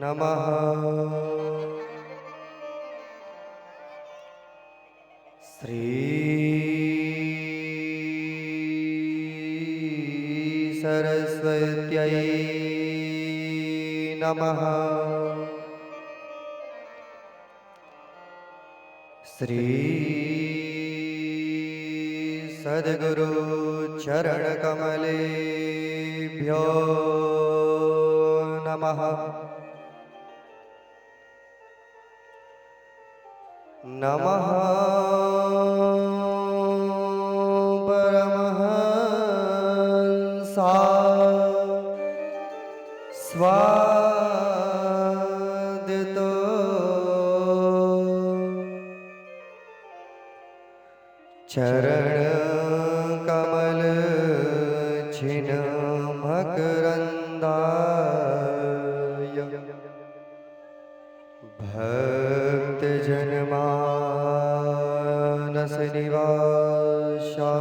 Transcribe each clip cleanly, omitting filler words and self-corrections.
नमः। श्री सरस्वत्यै नमः। श्री सद्गुरु चरण कमलेभ्यो नमः। नमः परमहंसाय स्वादितो चरण कमल छिन्न मकरंदाय भक्त जनमानस निवासाय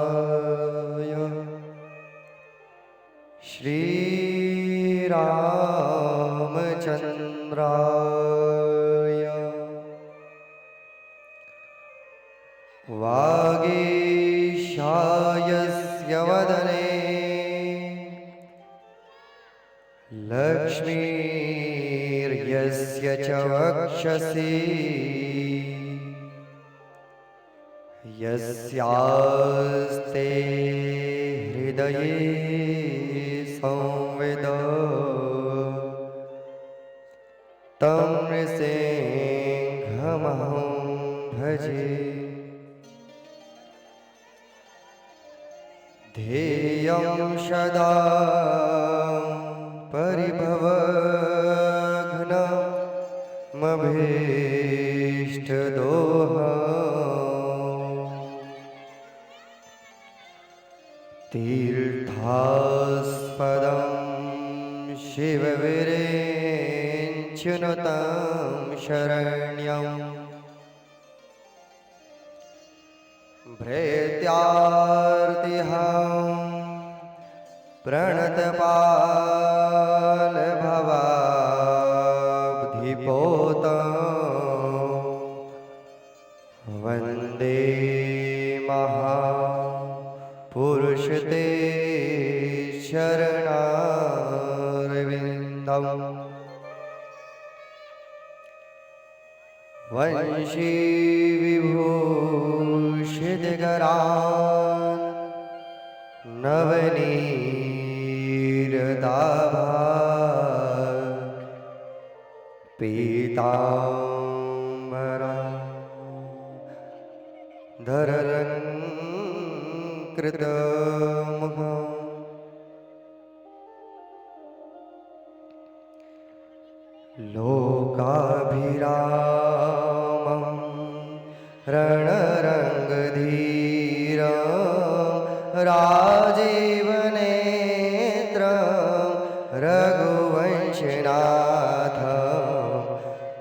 श्री रामचंद्राय वागीशायस्य वदने लक्ष्मीर्यस्य च वक्षसि यस्यास्ते हृदये संविद तं नृसिंहमहं भजे। ध्येयं सदा परिभवघ्नमभीष्टदोहम् तीर्थास्पदं शिवविरिञ्चनुतं शरण्यम् भृत्यार्तिहं प्रणतपालभवाब्धिपोतं वन्दे महापुरुषते शरणारविन्दम्। वंशी विभूषितकरान् नवनीरदाभात् पीताम्बरा धरलङ्कृतमुखम् लोकाभिरामं रणरङ्गधीरं राजीवनेत्रं रघुवंशनाथं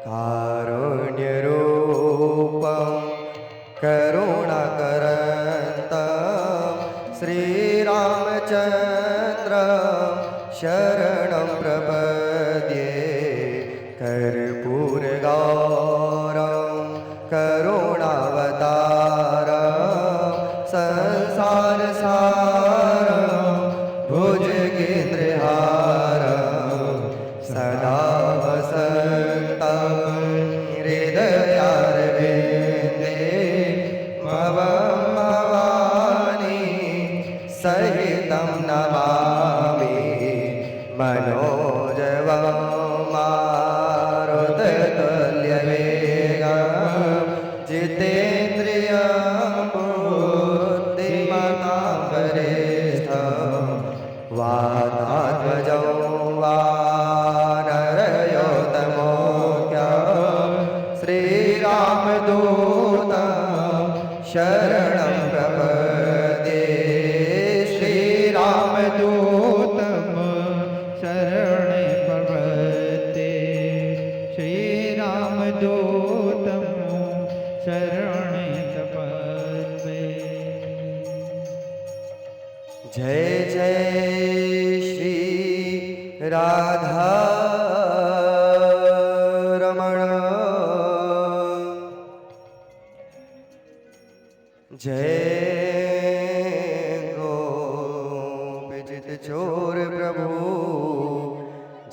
कारुण्यरूपं करुणाकरन्तं श्रीरामचन्द्रं शरणं प्रपद्ये। कर्पूरगौरं करुणावतारं संसारसारं भुजगेन्द्रहारं सदा वसन्तं हृदयारविन्दे भवं भवानी सहितं नमामि मनोजवं जितेन्द्रियं बुद्धिमतां वरिष्ठं वातात्मजं वानरयोतमोख्यं श्रीरामदूतं शरणं प्रपद्ये। श्रीरामदूतं शरणं प्रपद्ये। श्रीरामदूतं शरणं प्रपद्ये। जय जय श्री राधा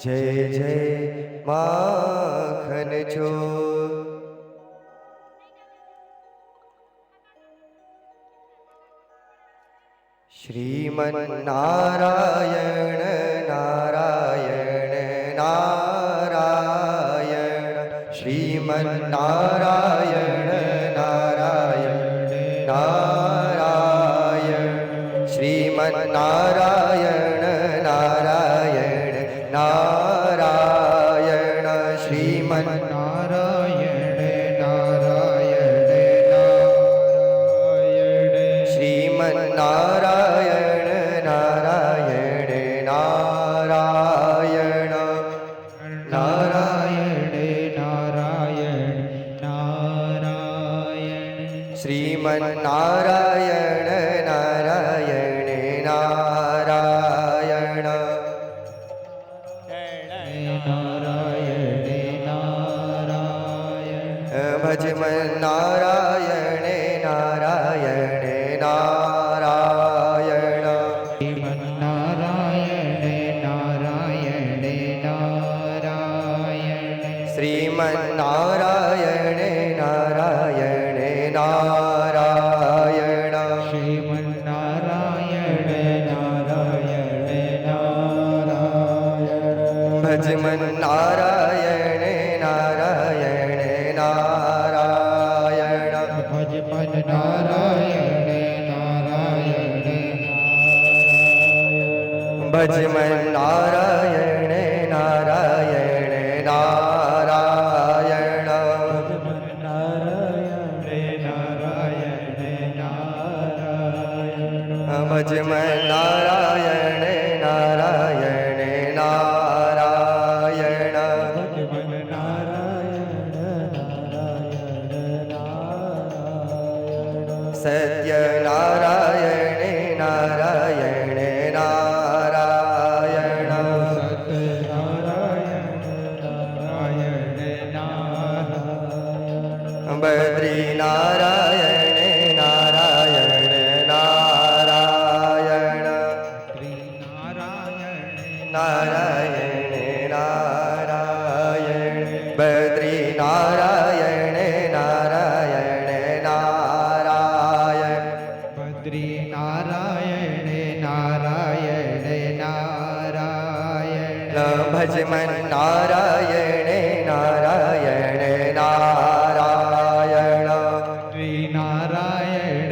जय जय माखन चोर। श्रीमन्नारायण नारायण नारायण श्रीमन्नारायण नारायण नारायण श्रीमन्नारायण नारायण नारायण श्रीमन्नारायण नारायण नारायण श्रीमन्नारायण नारायण नारायण नारायण नारायण नारायण श्रीमन्नारायण नारायण नारायण नारायण नारायण भजमन्नारायण नारायण नारायण श्रीमन्नारायण नारायण नारायण श्रीमन्नारायण नारायण नारायण श्रीमन्नारायण नारायण नारायण भजमन्नारायण नारायण नारायण भजमन्नारायण नारायण नारायण भजमन्नारायण नारायण नारायण भजमन्नारायण नारायण नारायण सत्यनारायण नारायण नारायण बद्रीनारायण नारायण नारायण नारायण नारायण बद्रीनारायण नारायण नारायण बद्रीनारायण नारायण नारायण भजमन्नारायण नारायण नारायण नारायण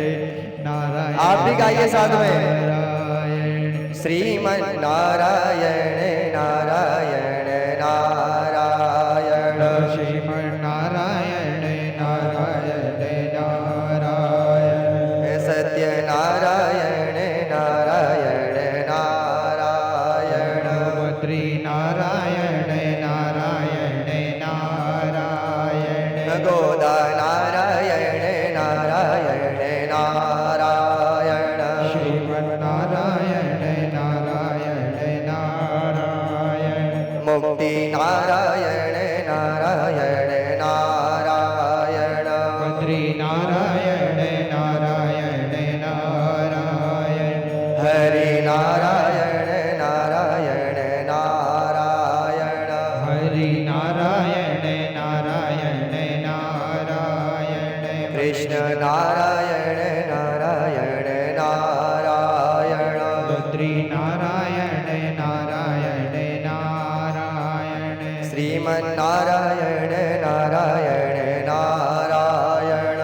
नारायण आप भी गाइए साथ में नारायण श्रीमन्नारायण नारायण नारायण श्रीमन्नारायण नारायण नारायण सत्यनारायण नारायण नारायण बद्रीनारायण नारायण नारायण गोदा नारायण नारायण नारायण श्रीमन्नारायण नारायण नारायण मुक्ति नारायण नारायण नारायण बद्रीनारायण नारायण नारायण हरि नारायण नारायण नारायण हरि नारायण नारायण नारायण कृष्ण नारायण नारायण नारायण बद्रीनारायण नारायण नारायण श्रीमन्नारायण नारायण नारायण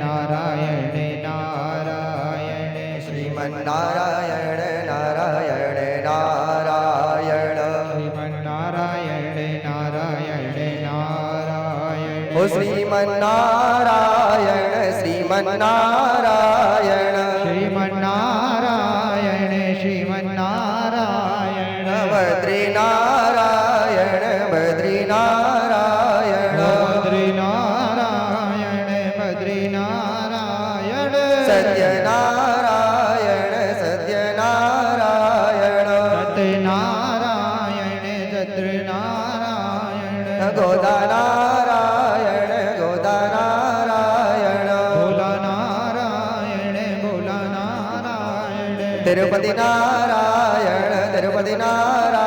नारायण नारायण श्रीमन्नारायण नारायण नारायण श्रीमन्नारायण नारायण नारायण ओ श्रीमन्नारायण श्रीमन्नारायण श्रीमन्नारायण श्रीमन्नारायण बद्रीनारायण बद्रीनारायण बद्रीनारायण बद्रीनारायण सत्यनारायण सत्यनारायण सत्यनारायण सत्यनारायण गोदा नारायण गोदा नारायण भोला नारायण भोला नारायण तिरुपति नारायण तिरुपति नारायण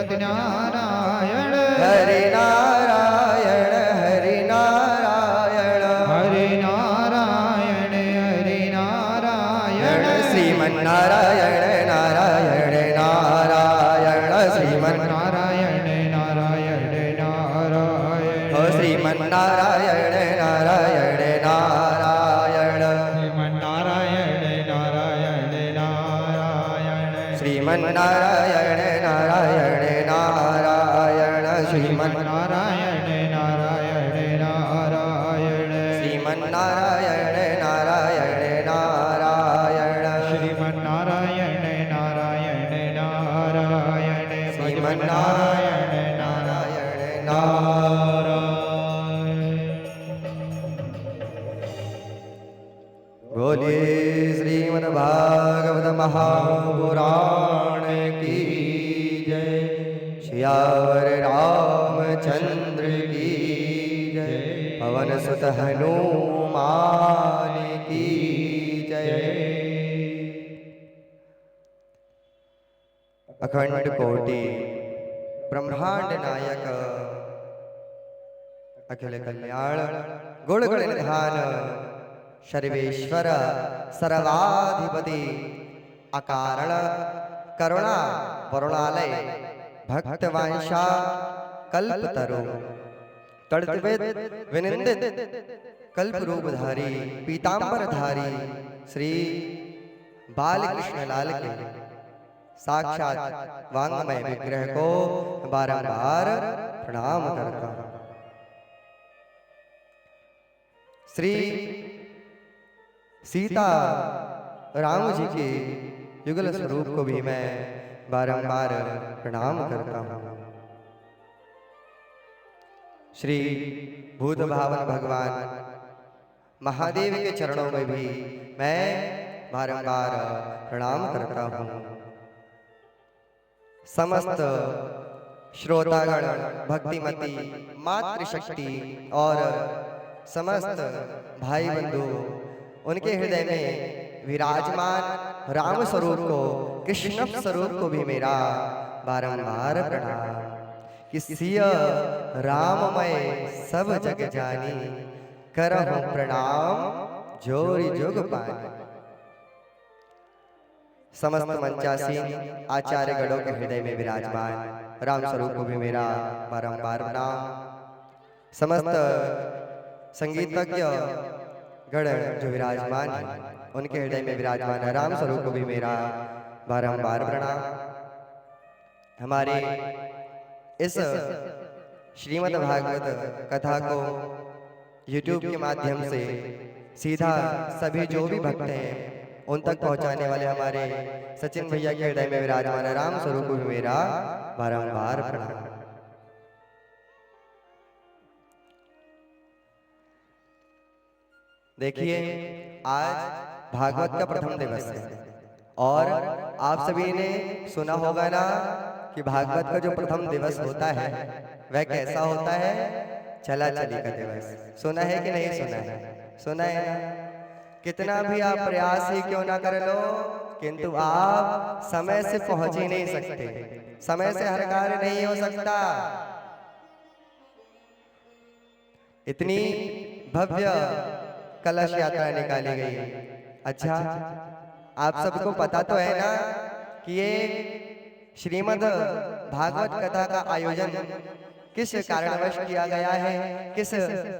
श्रीमद् नारायण हरि नारायण हरि नारायण हरि नारायण हरि नारायण श्रीमन्नारायण नारायण नारायण नारायण नारायण नारायण हो श्रीमन्नारायण नारायण नारायण श्रीमन्नारायण नारायण नारायण श्रीमन्नारायण नारायण नारायण श्रीमन्नारायण नारायण नारायण श्रीमन्नारायण नारायण नारायण श्रीमन्नारायण नारायण नारायण श्रीमन्नारायण नारायण नारायण बोलिए श्रीमद्भागवत महापुराण की जय सियावर रामचंद्र की जय पवन सुत हनुमान की जय अखंड कोटि ब्रह्मांड नायक अखिल कल्याण गुण गण निधान सर्वेश्वर सर्वाधिपति अकारण करुणा वरुणालय भक्तवांशा कल्पतरु तड़ित विनिंदित कल्प रूपधारी पीतांबरधारी श्री बालकृष्ण लाल के साक्षात वांगमय विग्रह को बारंबार प्रणाम करता हूं। श्री सीता राम जी के युगल स्वरूप को भी मैं बारंबार प्रणाम करता हूं। श्री भूत भावन भगवान महादेव के चरणों में भी मैं बारंबार प्रणाम करता हूं। समस्त श्रोतागण भक्तिमती मातृशक्ति और समस्त भाई बंधु उनके हृदय में विराजमान राम स्वरूप को कृष्ण स्वरूप को भी मेरा बारंबार प्रणाम। किसिय राममय सब जग जानी करहु प्रणाम जोरि जोग पानी। समस्त मंचासीन आचार्य गणों के हृदय में विराजमान राम स्वरूप को भी मेरा बारंबार प्रणाम। समस्त संगीतज्ञ गण जो विराजमान है उनके हृदय में विराजमान है राम स्वरूप को भी मेरा बारंबार प्रणाम। हमारे इस श्रीमद् भागवत कथा को YouTube के माध्यम से सीधा सभी जो भी भक्त हैं उन तक पहुंचाने वाले हमारे सचिन भैया के हृदय में विराजमान राम स्वरूप को भी मेरा बारंबार प्रणाम। देखिए आज भागवत का प्रथम दिवस है और आप सभी ने सुना होगा ना कि भागवत का जो प्रथम दिवस होता है वह कैसा होता है? चला चली का दिवस। सुना है कि नहीं सुना है? सुना है ना? कितना भी आप प्रयास ही क्यों ना कर लो किंतु आप समय से पहुंच ही नहीं सकते। समय से हर कार्य नहीं हो सकता। इतनी भव्य कलश यात्रा निकाली गई। अच्छा आप सबको पता तो है ना कि ये श्रीमद् भागवत कथा का आयोजन किस कारणवश किया गया है, किस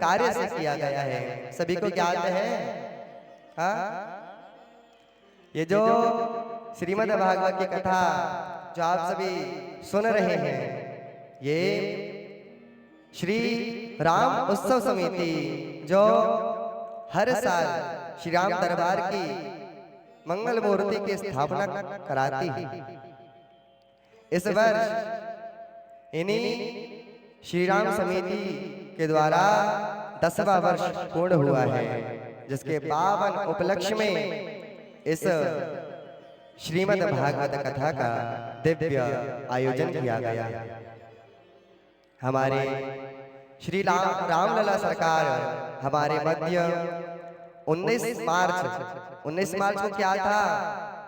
कार्य से किया गया है, सभी को ज्ञात है? हाँ, ये जो श्रीमद् भागवत की कथा जो आप सभी सुन रहे हैं ये श्री राम उत्सव समिति जो हर साल श्री राम दरबार की मंगल मूर्ति की स्थापना कराती है। इस वर्ष इन्हीं श्री राम समिति के द्वारा 10वां वर्ष पूर्ण हुआ है, जिसके पावन उपलक्ष्य में इस श्रीमद् भागवत कथा का दिव्य आयोजन किया गया। हमारे श्री रामलला सरकार हमारे मध्य 19 मार्च को क्या था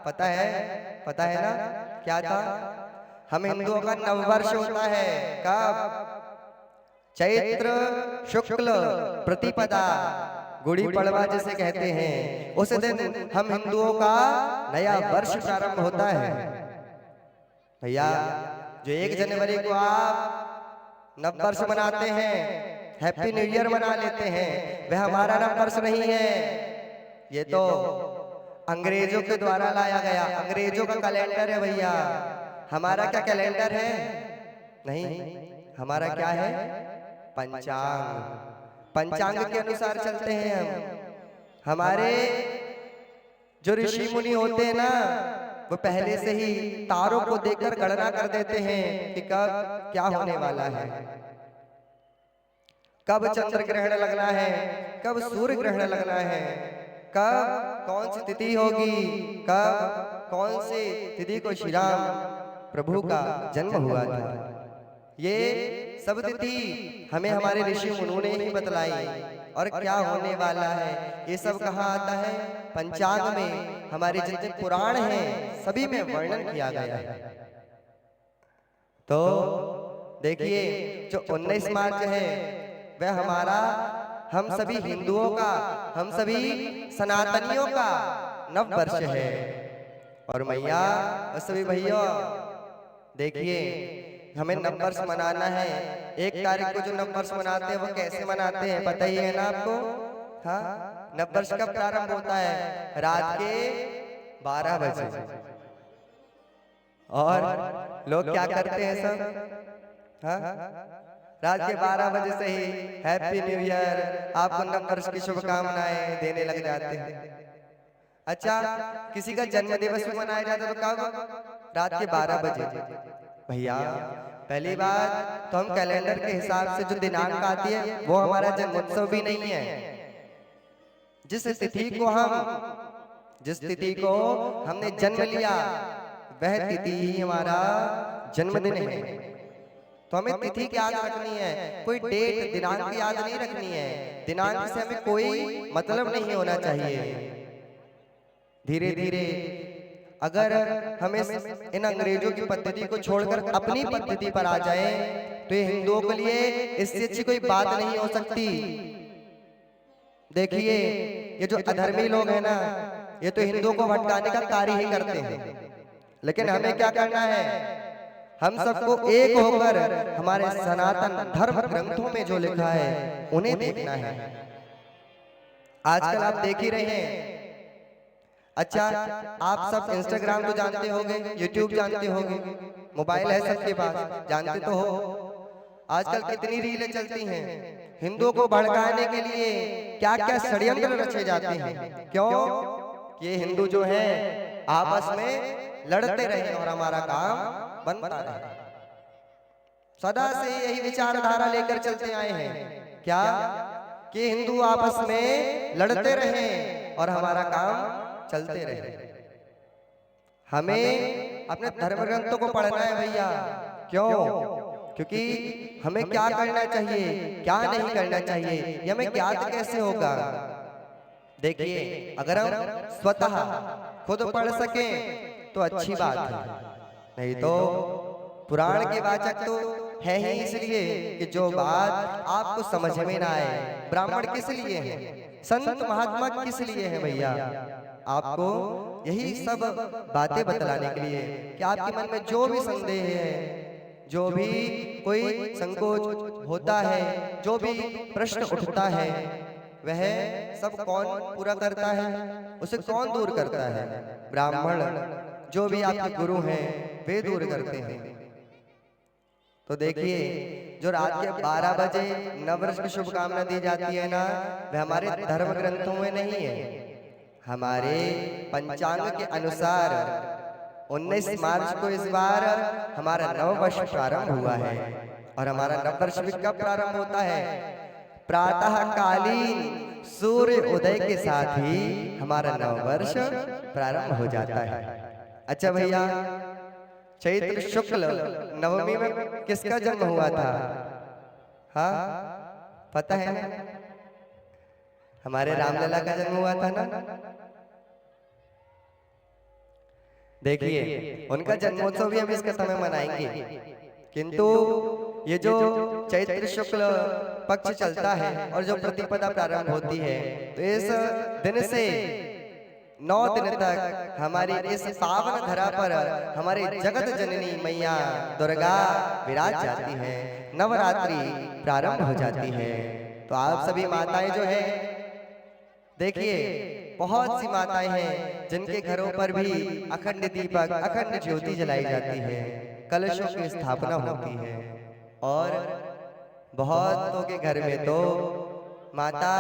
पता है? पता है ना क्या था? हम हिंदुओं का नववर्ष होता है। कब? चैत्र शुक्ल प्रतिपदा, गुड़ी पड़वा जिसे कहते हैं, उस दिन हम हिंदुओं का नया वर्ष प्रारंभ होता है। भैया, जो 1 जनवरी को आप नववर्ष मनाते हैं, हैप्पी न्यू ईयर मना लेते हैं, वह हमारा नववर्ष नहीं है। ये तो अंग्रेजों के द्वारा लाया गया, अंग्रेजों का कैलेंडर है भैया। हमारा क्या कैलेंडर है? नहीं, हमारा क्या है? पंचांग। पंचांग के अनुसार चलते हैं हम। हमारे जो ऋषि मुनि होते हैं ना, वो पहले से ही तारों को देखकर गणना कर देते हैं कि कब क्या होने वाला है, कब चंद्र ग्रहण लगना है, कब सूर्य ग्रहण लगना है, कब कौन सी तिथि होगी, कब कौन सी तिथि को श्री राम प्रभु का जन्म हुआ था। ये सब तिथि हमें हमारे ऋषि मुनियों ने ही बतलाई। और क्या होने वाला है ये सब कहाँ आता है? पंचांग में। हमारे जितने पुराण हैं सभी में वर्णन किया गया है। तो देखिए, जो 19 मार्च है वह हमारा, हम सभी हिंदुओं का, हम सभी सनातनियों का नव वर्ष है। और मैया और सभी भैया देखिए, हमें नववर्ष मनाना है। 1 तारीख को जो नववर्ष मनाते हैं वो कैसे मनाते हैं पता ही है ना आपको? हाँ, नववर्ष कब प्रारंभ होता है? रात के 12 बजे। और लोग क्या करते हैं सब? हाँ, रात के 12 बजे से ही हैप्पी न्यू ईयर, आपको नववर्ष की शुभकामनाएं देने लग जाते हैं। अच्छा, किसी का जन्म दिवस भी मनाया जाता है तो कब? रात के 12 बजे। भैया, पहली बात तो हम कैलेंडर के हिसाब से जो दिनांक आती है वो हमारा जन्मोत्सव भी नहीं है। जिस तिथि को हमने जन्म लिया वह तिथि ही हमारा जन्मदिन है। तो हमें तिथि याद रखनी है, कोई डेट दिनांक याद नहीं रखनी है। दिनांक से हमें कोई मतलब नहीं होना चाहिए। धीरे धीरे अगर हम इन अंग्रेजों की पद्धति को छोड़कर अपनी पद्धति पर आ जाएं, तो ये हिंदुओं के लिए इससे अच्छी कोई बात नहीं हो सकती। देखिए, ये जो अधर्मी लोग हैं ना, ये तो हिंदुओं को भटकाने का कार्य ही करते हैं। लेकिन हमें क्या करना है? हम सबको एक होकर हमारे सनातन धर्म ग्रंथों में जो लिखा है उन्हें देखना है। आजकल आप देख ही रहे हैं। अच्छा, आप सब इंस्टाग्राम तो जानते होंगे, यूट्यूब जानते होंगे, मोबाइल है सबके पास, जानते तो हो। आजकल कितनी रीलें चलती हैं, हिंदुओं को भड़काने के लिए क्या क्या षड्यंत्र रचे जाते हैं। क्यों? ये हिंदू जो है आपस में लड़ते रहे और हमारा काम बनता रहे। सदा से यही विचारधारा लेकर चलते आए हैं। क्या? कि हिंदू आपस में लड़ते रहे और हमारा काम चलते रहे। हमें अपने धर्म ग्रंथों को पढ़ना है भैया। क्यों? क्योंकि हमें क्या करना चाहिए, क्या नहीं करना चाहिए, ये हमें ज्ञात कैसे होगा? देखिए, अगर हम स्वतः खुद पढ़ सकें तो अच्छी बात है, नहीं तो पुराण के वाचक तो है ही इसलिए कि जो बात आपको समझ में ना आए। ब्राह्मण किस लिए है? संत महात्मा किस लिए है भैया? आपको यही सब बातें बतलाने के लिए कि आपके मन में जो भी संदेह है, जो भी कोई संकोच होता है, जो भी प्रश्न उठता है, वह सब कौन पूरा करता है? उसे कौन दूर करता है? ब्राह्मण, जो भी आपके गुरु हैं वे दूर करते हैं। तो देखिए, जो रात के 12 बजे नववर्ष की शुभकामना दी जाती है ना, वह हमारे धर्म ग्रंथों में नहीं है। हमारे पंचांग के अनुसार 19 मार्च को इस बार हमारा नववर्ष प्रारंभ हुआ है। और हमारा नववर्ष भी कब प्रारंभ होता है? प्रातः कालीन सूर्य उदय के साथ ही हमारा नववर्ष प्रारंभ हो जाता है। अच्छा भैया, चैत्र शुक्ल नवमी में किसका जन्म हुआ था? हाँ, पता है ना? हमारे रामलला का जन्म हुआ था ना। देखिए उनका जन्मोत्सव भी हम इस कथा में मनाएंगे, किंतु ये जो चैत्र शुक्ल पक्ष चलता है और जो प्रतिपदा प्रारंभ होती है, तो इस दिन से 9 दिन तक हमारी इस पावन धरा पर हमारे जगत जननी मैया दुर्गा विराज जाती है, नवरात्रि प्रारंभ हो जाती है। तो आप सभी माताएं जो है, देखिए बहुत सी माताएं हैं जिनके घरों पर भी अखंड दीपक अखंड ज्योति जलाई जाती है, कलशों की स्थापना होती है, और बहुतों के घर में तो माता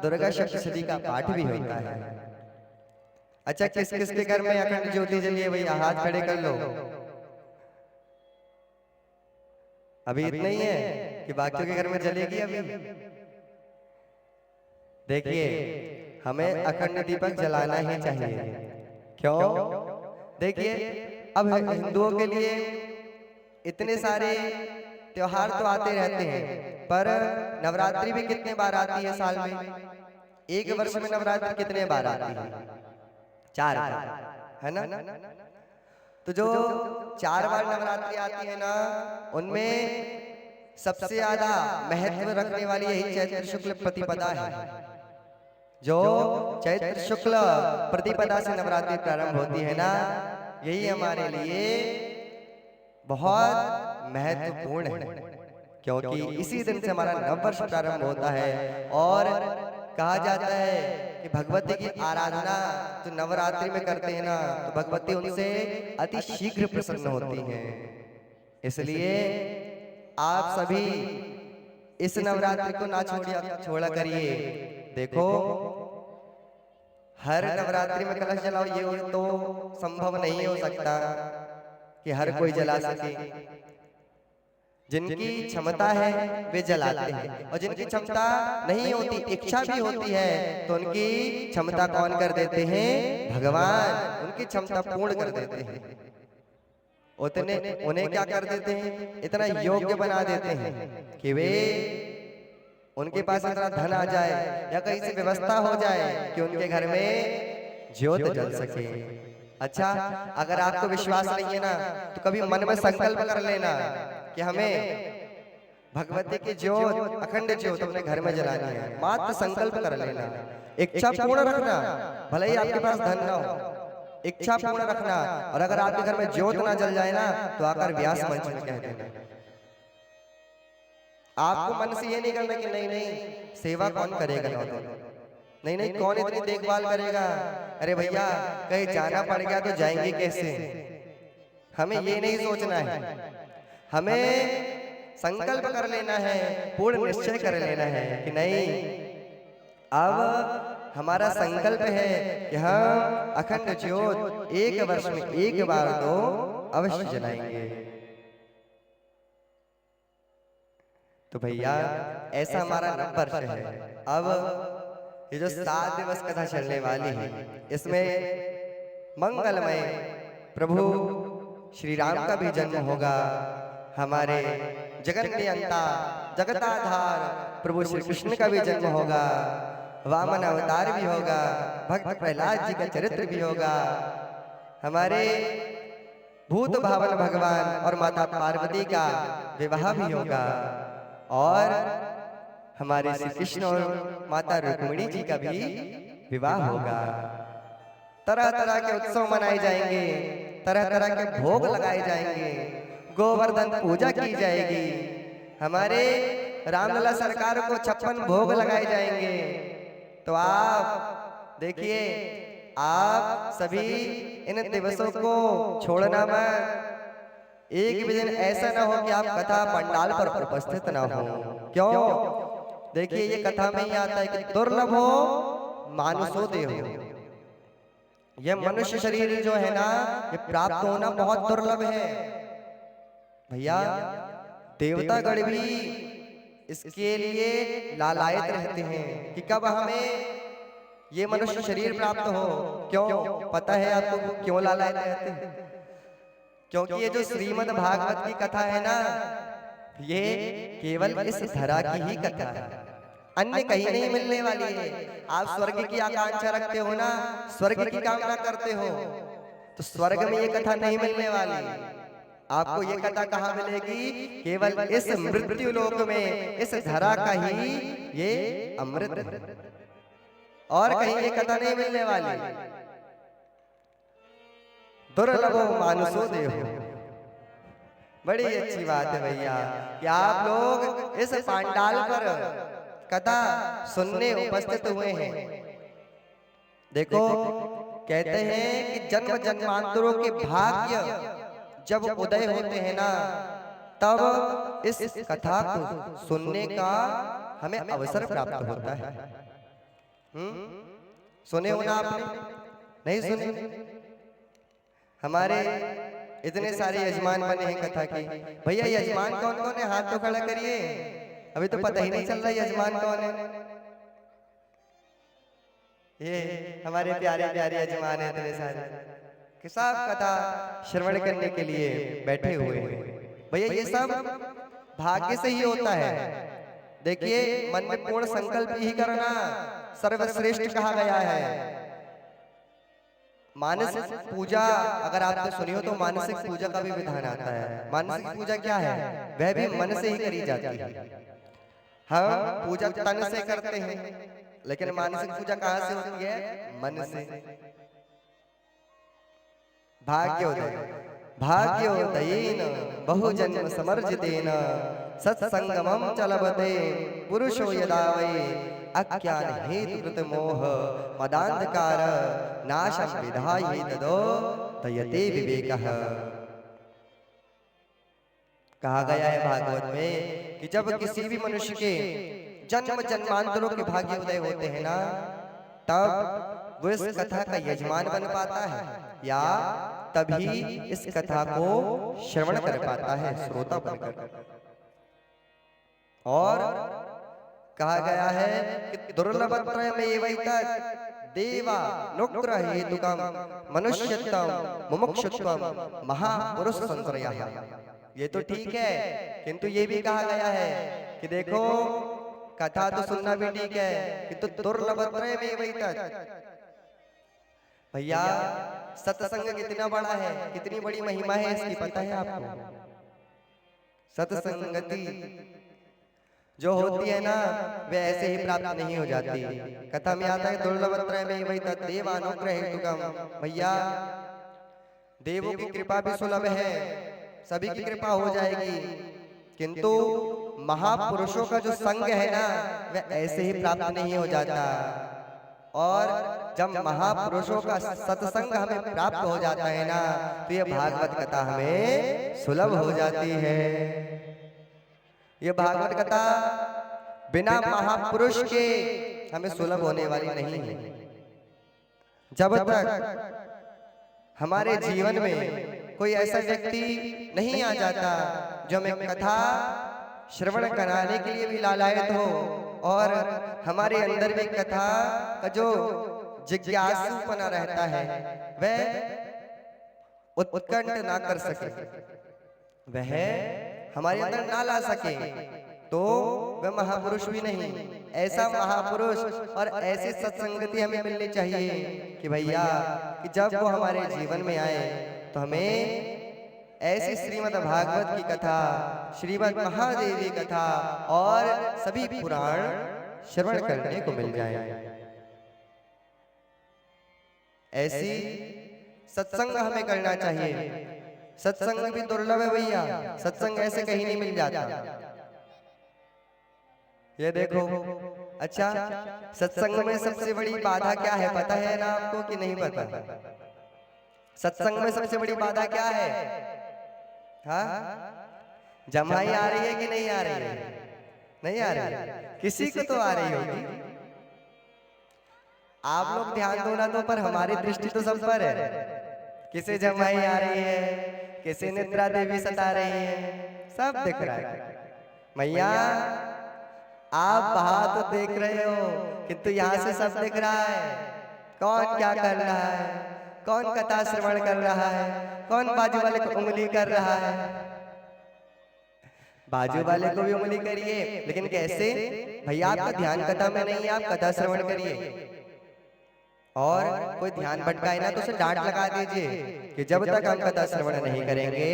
दुर्गा सप्तशती का पाठ भी होता है। अच्छा, किस किस के घर में अखंड ज्योति जली है भैया, हाथ खड़े कर लो। अभी इतना ही है कि बाकियों के घर में जलेगी अभी? देखिए हमें अखंड दीपक जलाना ही चाहिए। क्यों? देखिए अब हिंदुओं के लिए इतने सारे त्योहार तो आते रहते हैं, पर नवरात्रि भी कितने बार आती है साल में? एक वर्ष में नवरात्रि कितने बार आती है? 4 बार, है ना? तो जो 4 बार नवरात्रि आती है ना, उनमें सबसे ज्यादा महत्व रखने वाली यही चैत्र शुक्ल प्रतिपदा है। जो चैत्र शुक्ल प्रतिपदा से नवरात्रि प्रारंभ होती है ना, यही हमारे लिए बहुत महत्वपूर्ण है, क्योंकि इसी दिन से हमारा नववर्ष प्रारंभ होता है। और कहा जाता है कि भगवती की आराधना जो नवरात्रि में करते हैं ना, तो भगवती उनसे अति शीघ्र प्रसन्न होती हैं। इसलिए आप सभी इस नवरात्रि को ना छोड़ा करिए। देखो हर नवरात्रि में कलश जलाओ, ये तो संभव नहीं हो सकता कि हर कोई जला सके। जिनकी क्षमता है वे जलाते हैं, और जिनकी क्षमता नहीं होती, इच्छा भी होती है, तो उनकी क्षमता कौन कर देते हैं? भगवान उनकी क्षमता पूर्ण कर देते हैं। उन्हें क्या कर देते हैं? इतना योग्य बना देते हैं कि वे उनके पास इतना धन आ जाए या कहीं से व्यवस्था हो जाए कि उनके घर में ज्योत जल सके। अच्छा, अगर आपको विश्वास नहीं है ना, तो कभी मन में संकल्प कर लेना कि हमें भगवती की ज्योत अखंड ज्योत अपने घर में जलानी है। मात्र संकल्प कर लेना, इच्छा पूर्ण रखना, भले ही आपके पास धन ना हो, इच्छा पूर्ण रखना। और अगर आपके घर में ज्योत ना जल जाए ना, तो आकर व्यास मंच में कह देना। आपको मन से ये नहीं करना कि नहीं नहीं सेवा कौन करेगा, नहीं नहीं कौन इतनी देखभाल करेगा, अरे भैया कहीं जाना पड़ गया तो जाएंगे कैसे। हमें ये नहीं सोचना है, हमें संकल्प कर लेना है, पूर्ण निश्चय कर लेना है कि नहीं, अब हमारा संकल्प है कि हम अखंड ज्योत एक वर्ष में एक बार तो अवश्य जलाएंगे। तो भैया ऐसा हमारा नववर्ष है। अब ये जो 7 दिवस कथा चलने वाली है, इसमें मंगलमय प्रभु श्री राम का भी जन्म होगा, हमारे जगत नियंता जगताधार प्रभु श्री कृष्ण का भी जन्म होगा, वामन अवतार भी होगा, भक्त प्रहलाद जी का चरित्र भी होगा, हमारे भूत भावन भगवान और माता पार्वती का विवाह भी होगा, और हमारे श्री कृष्ण और माता रुक्मिणी जी का भी विवाह होगा। तरह तरह के उत्सव मनाए जाएंगे, तरह तरह के भोग लगाए जाएंगे, गोवर्धन पूजा की जाएगी, हमारे रामलला सरकार को 56 भोग लगाए जाएंगे। तो आप देखिए, आप सभी इन दिवसों को छोड़ना मत। एक भी दिन ऐसा ना हो कि आप कथा पंडाल पर उपस्थित ना हो। क्यों? देखिए ये कथा में ही आता है कि दुर्लभ हो मानुषो देहो। यह मनुष्य शरीर जो है ना, ये प्राप्त होना बहुत दुर्लभ है भैया। देवतागण भी इसके लिए लालायित रहते हैं कि कब हमें ये मनुष्य शरीर प्राप्त हो। क्यों? पता है आपको क्यों लालायित रहते हैं? क्योंकि ये जो श्रीमद् भागवत की कथा है ना, ये केवल इस धरा की ही कथा है, अन्य कहीं नहीं मिलने वाली है। आप स्वर्ग की आकांक्षा रखते हो ना, स्वर्ग की कामना करते हो, तो स्वर्ग में ये कथा नहीं मिलने वाली। आपको ये कथा कहाँ मिलेगी? केवल इस मृत्यु लोक में, इस धरा का ही ये अमृत है, और कहीं ये कथा नहीं मिलने वाली। दुर्लभो मानुषो देहो। बड़ी अच्छी बात है भैया कि आप लोग इस पांडाल पर कथा सुनने उपस्थित हुए हैं। देखो, कहते हैं कि जन्म जन्मांतरों के भाग्य जब उदय होते हैं ना, तब इस कथा को सुनने का हमें अवसर प्राप्त होता है। सुने हो ना आपने? नहीं सुने? हमारे इतने सारे यजमान बने हैं कथा के। भैया यजमान कौन कौन है? हाथ तो खड़ा करिए। अभी तो पता ही नहीं चल रहा यजमान कौन है। ये हमारे प्यारे प्यारे यजमान है इतने सारे कि सब कथा श्रवण करने के लिए बैठे हुए हैं। भैया ये सब भाग्य से ही होता है। देखिए, मन में पूर्ण संकल्प ही करना सर्वश्रेष्ठ कहा गया है। मानसिक पूजा अगर आपने सुनी हो तो मानसिक पूजा का भी विधान आता है। मानसिक पूजा क्या है? वह भी मन से ही करी जाती है। हम पूजा तन से करते हैं, लेकिन मानसिक पूजा कहाँ से होती है? मन से। भाग्योदयेन बहुजन्म समर्जितेन सत्संगमं चलबते पुरुषो यदा वै अज्ञान हेतुकृत मोह मदांधकार नाशं विधाय तदो तयते विवेकः। कहा गया है भागवत में कि जब किसी भी मनुष्य के जन्म जन्मांतरों के भाग्य उदय होते हैं ना, तब वो इस कथा का यजमान बन पाता है, या तभी इस कथा को श्रवण कर पाता है श्रोता बनकर। और कहा गया है कि दुर्लभत्रयमेवैतत् देवानुग्रह हेतुकं मनुष्यत्वं मुमुक्षुत्वं महापुरुष संश्रयः। ये तो ठीक है, किंतु ये भी कहा गया है कि देखो, कथा तो सुनना भी ठीक है, किंतु दुर्लभत्रयमेवैतत्। भैया सत्संग कितना बड़ा है, कितनी बड़ी महिमा है इसकी पता है आपको? सत्संगति जो होती है ना, वे ऐसे ही प्राप्त नहीं हो जाती। कथा में आता है दुर्लभत्रयमेवैतत् देवानुग्रह हेतुकं। भैया देवों की कृपा भी सुलभ है, सभी की कृपा हो जाएगी, किंतु महापुरुषों का जो संग है ना, वह ऐसे ही प्राप्त नहीं हो जाता। और जब महापुरुषों का सत्संग हमें प्राप्त हो जाता है ना, तो ये भागवत कथा हमें सुलभ हो जाती है। ये भागवत कथा बिना महापुरुष के हमें सुलभ होने वाली नहीं है। जब तक हमारे जीवन में कोई ऐसा व्यक्ति नहीं आ जाता जो हमें कथा श्रवण कराने के लिए भी लालायत हो, और हमारे अंदर भी कथा का जो जिज्ञासुपना रहता है वह उत्कंठ ना कर सके, वह हमारे अंदर ना ला सके, तो वह महापुरुष भी नहीं। ऐसा महापुरुष और ऐसी सत्संगति हमें मिलनी चाहिए कि भैया कि जब वो हमारे जीवन में आए तो हमें ऐसी श्रीमद् भागवत की कथा, श्रीमद् महादेवी कथा और सभी पुराण श्रवण करने को मिल जाए। ऐसी सत्संग हमें करना चाहिए। सत्संग भी दुर्लभ है भैया, सत्संग ऐसे कहीं नहीं मिल जाता। ये देखो, अच्छा सत्संग में सबसे बड़ी बाधा क्या है पता है ना आपको कि नहीं पता? सत्संग में सबसे बड़ी बाधा क्या है? हाँ, जमाई आ रही है कि नहीं आ रही है? नहीं आ रही है, किसी को तो आ रही होगी। आप लोग ध्यान दो ना दो, पर हमारी दृष्टि तो सब पर है। किसे जमाई आ रही है, किसे निद्रा देवी सता रही है, सब दिख रहा है। मैया आप बाहर तो देख रहे हो, किंतु यहाँ से सब दिख रहा है। कौन क्या कर रहा है, कौन कथा श्रवण कर रहा है, कौन बाजू वाले को उंगली कर रहा है। बाजू वाले को भी उंगली करिए, लेकिन कैसे? भैया आपका ध्यान कथा में नहीं है, आप कथा श्रवण करिए। और कोई ध्यान भटकाए ना तो उसे डांट लगा दीजिए कि कि जब तक हम कथा श्रवण नहीं करेंगे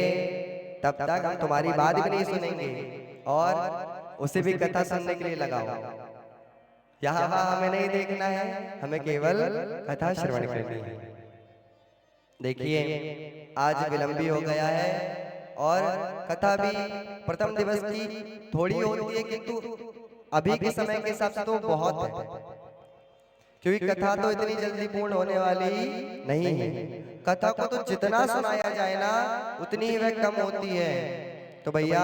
तब तक हम तुम्हारी बात भी नहीं सुनेंगे और उसे भी कथा सुनने के लिए लगाओ। यहाँ वहाँ हमें नहीं देखना है, हमें केवल कथा श्रवण करनी है। देखिए आज विलंब भी हो गया है और कथा भी प्रथम दिवस की थोड़ी होती है, किंतु अभी के समय के हिसाब से तो बहुत है, क्योंकि कथा तो इतनी जल्दी पूर्ण होने वाली नहीं है। कथा को तो जितना सुनाया जाए ना उतनी ही वह कम होती है। तो भैया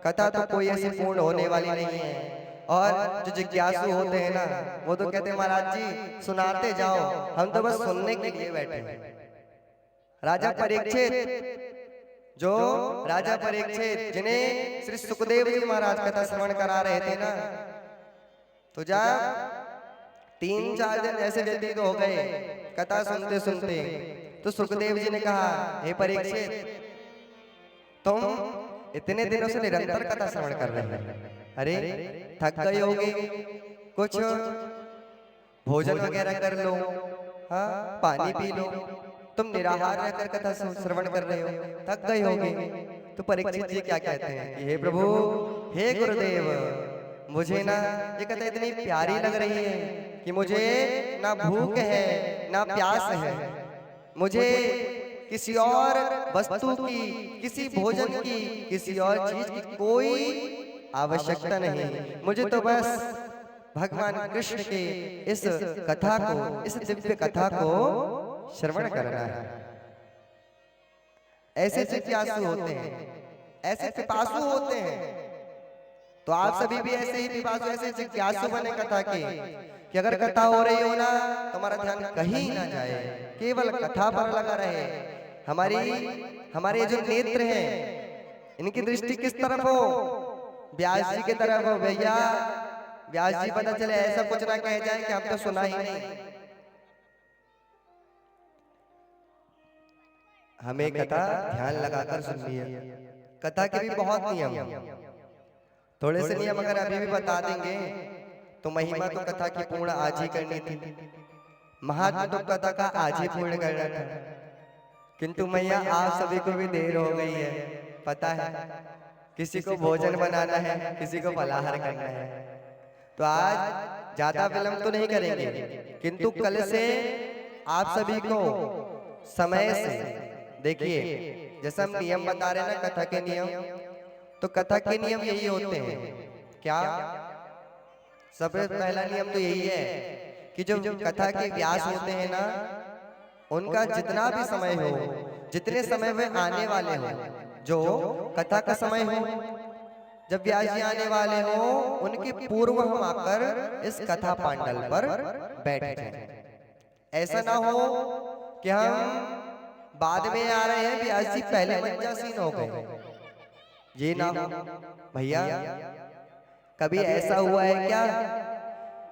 कथा तो कोई ऐसी पूर्ण होने वाली नहीं है। और जो जिज्ञासु होते हैं ना वो तो कहते हैं महाराज जी सुनाते जाओ, हम तो बस सुनने के लिए बैठे हैं। राजा परीक्षित, जो राजा परीक्षित जिन्हें श्री सुखदेव जी महाराज कथा श्रवण करा रहे थे ना, तो जब 3-4 दिन ऐसे व्यतीत हो गए कथा सुनते सुनते, तो सुखदेव जी ने कहा हे परीक्षित तुम इतने दिनों से निरंतर कथा श्रवण कर रहे हैं, अरे थक गए होगे, कुछ भोजन वगैरह कर लो, हाँ पानी पी लो, तुम निराहार रहकर कथा श्रवण कर रहे हो, थक गए होगे। तो परीक्षित जी क्या कहते हैं कि हे प्रभु हे गुरुदेव, मुझे ना ये कथा इतनी प्यारी लग रही है कि मुझे ना भूख है ना प्यास है, मुझे किसी और वस्तु की, किसी भोजन की, किसी और चीज की कोई आवश्यकता नहीं, मुझे तो बस भगवान कृष्ण के इस कथा को, इस दिव्य कथा को श्रवण करना है। ऐसे जिज्ञासु होते हैं, ऐसे पिपासु होते हैं। तो आप सभी भी ऐसे ही पिपासु, ऐसे जिज्ञासु बने कथा के, कि अगर कथा हो रही हो ना तुम्हारा ध्यान कहीं ना जाए, केवल कथा पर लगा रहे। हमारे जो नेत्र हैं इनकी दृष्टि किस तरफ हो? व्यास जी की तरफ हो। भैया व्यास जी पता चले ऐसा कुछ ना कह जाए कि हम तो सुना ही नहीं। हमें कथा ध्यान लगाकर सुननी है। कथा के भी बहुत नियम, थोड़े से नियम अगर अभी भी बता देंगे तो महिमा तो कथा की पूर्ण आज ही करनी थी, महात्मा तो कथा का आज ही पूर्ण करना था, किंतु मैया आप सभी को भी देर हो गई है। पता है किसी को भोजन बनाना है, किसी को फलाहार करना है, तो आज ज्यादा विलंब तो नहीं करेंगे, किंतु कल से आप सभी को समय से देखिए, जैसे हम नियम बता रहे हैं ना कथा के नियम, तो कथा के नियम यही होते हैं। क्या? सबसे पहला नियम तो यही है कि जो कथा के व्यास होते हैं ना, उनका जितना भी समय हो, जितने समय वे आने वाले हो, जो कथा का समय हो, जब व्यास जी आने वाले हो उनके पूर्व हम आकर इस कथा पांडल पर बैठ जाएं। ऐसा ना हो कि हम बाद में आ रहे हैं, व्यास जी पहले मंचासीन हो गए, ये ना हो। भैया कभी ऐसा हुआ है क्या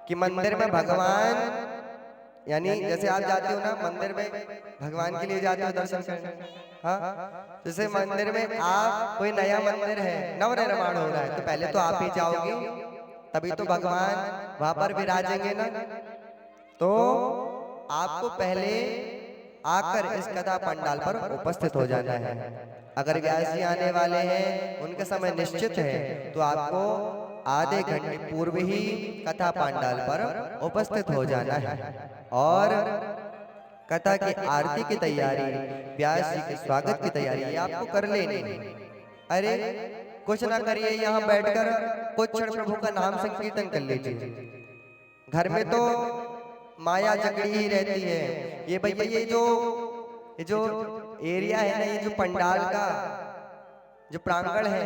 कि मंदिर में भगवान, यानी जैसे आप जाते हो ना मंदिर में भगवान के लिए जाते हो दर्शन करने, हाँ जैसे मंदिर में आप, कोई नया मंदिर है, नव निर्माण हो रहा है, तो पहले तो आप ही जाओगे, तभी तो भगवान वहां पर विराजेंगे ना। तो आपको पहले आकर इस कथा पंडाल पर उपस्थित हो जाना है। अगर व्यास जी आने वाले हैं, उनका समय निश्चित है, तो आपको आधे घंटे पूर्व ही कथा पंडाल पर उपस्थित हो जाना है और कथा की आरती की तैयारी, व्यास जी के स्वागत की तैयारी ये आपको कर लेनी है। अरे कुछ ना करिए, यहाँ बैठकर कुछ क्षण प्रभु का नाम संकीर्तन कर लीजिए। घर में तो माया जकड़ी ही रहती है। ये भैया ये जो एरिया है ना, ये जो पंडाल का जो प्रांगण है,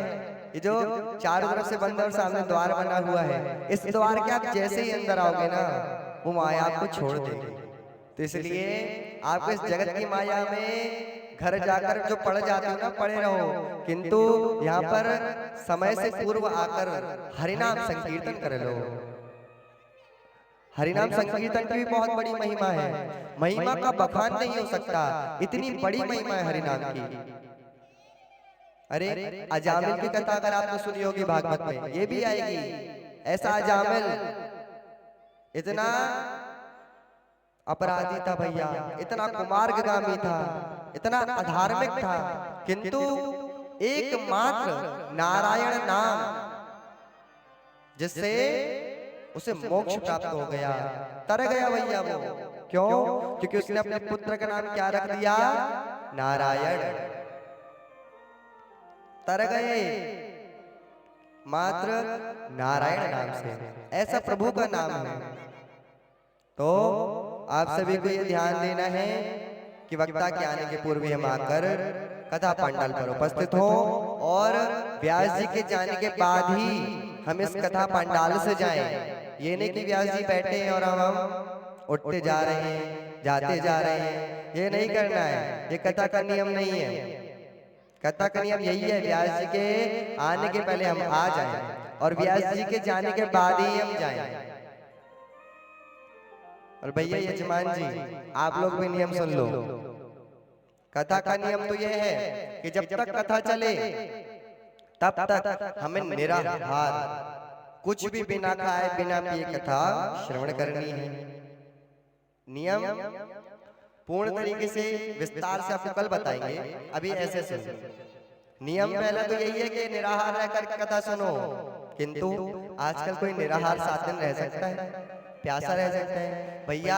ये जो चारों तरफ से बंद और सामने द्वार बना हुआ है, इस द्वार के आप जैसे ही अंदर आओगे ना वो माया आपको छोड़ देगी। तो इसलिए आप इस जगत की माया में घर जाकर जो पड़ जाते हो ना, पड़े रहो, किंतु यहाँ पर समय से पूर्व आकर हरिनाम संकीर्तन कर लो। हरिनाम संकीर्तन की भी बहुत बड़ी महिमा है, महिमा का बखान नहीं हो सकता, इतनी बड़ी महिमा है हरिनाम की। अरे अजामिल की कथा अगर आपने सुनी होगी भागवत में, ये भी आएगी। ऐसा अजामिल इतना अपराधी था भैया, इतना कुमार्गगामी था इतना अधार्मिक था, किंतु एकमात्र नारायण नाम जिससे उसे मोक्ष प्राप्त हो गया, तर गया भैया वो। क्यों? क्योंकि उसने अपने पुत्र का नाम क्या रख दिया? नारायण। तर गए मात्र नारायण नाम से, ऐसा प्रभु का नाम है। तो आप सभी को ये ध्यान देना है कि वक्ता के आने के पूर्व हम आकर कथा पंडाल पर उपस्थित हो, और व्यास जी के जाने के बाद ही हम इस कथा पंडाल से जाएं। ये नहीं कि व्यास जी बैठे हैं और हम उठते जा रहे हैं, जाते जा रहे हैं, ये नहीं करना है। ये कथा का नियम नहीं है। कथा का नियम यही है, व्यास जी के आने के पहले हम आ जाएं और व्यास जी के जाने के बाद ही हम जाएं। और भैया यजमान जी, आप लोग भी नियम सुन लो। कथा का नियम तो यह है कि जब तक कथा चले तब तक हमें निराहार, कुछ भी बिना खाए बिना पिए कथा श्रवण करनी है। नियम पूर्ण तरीके से विस्तार से आपको कल बताएंगे, अभी ऐसे सुनो। नियम पहला तो यही है कि निराहार रहकर कथा सुनो, किंतु आजकल कोई निराहार 7 दिन रह सकता है? प्यासा रह सकता है? भैया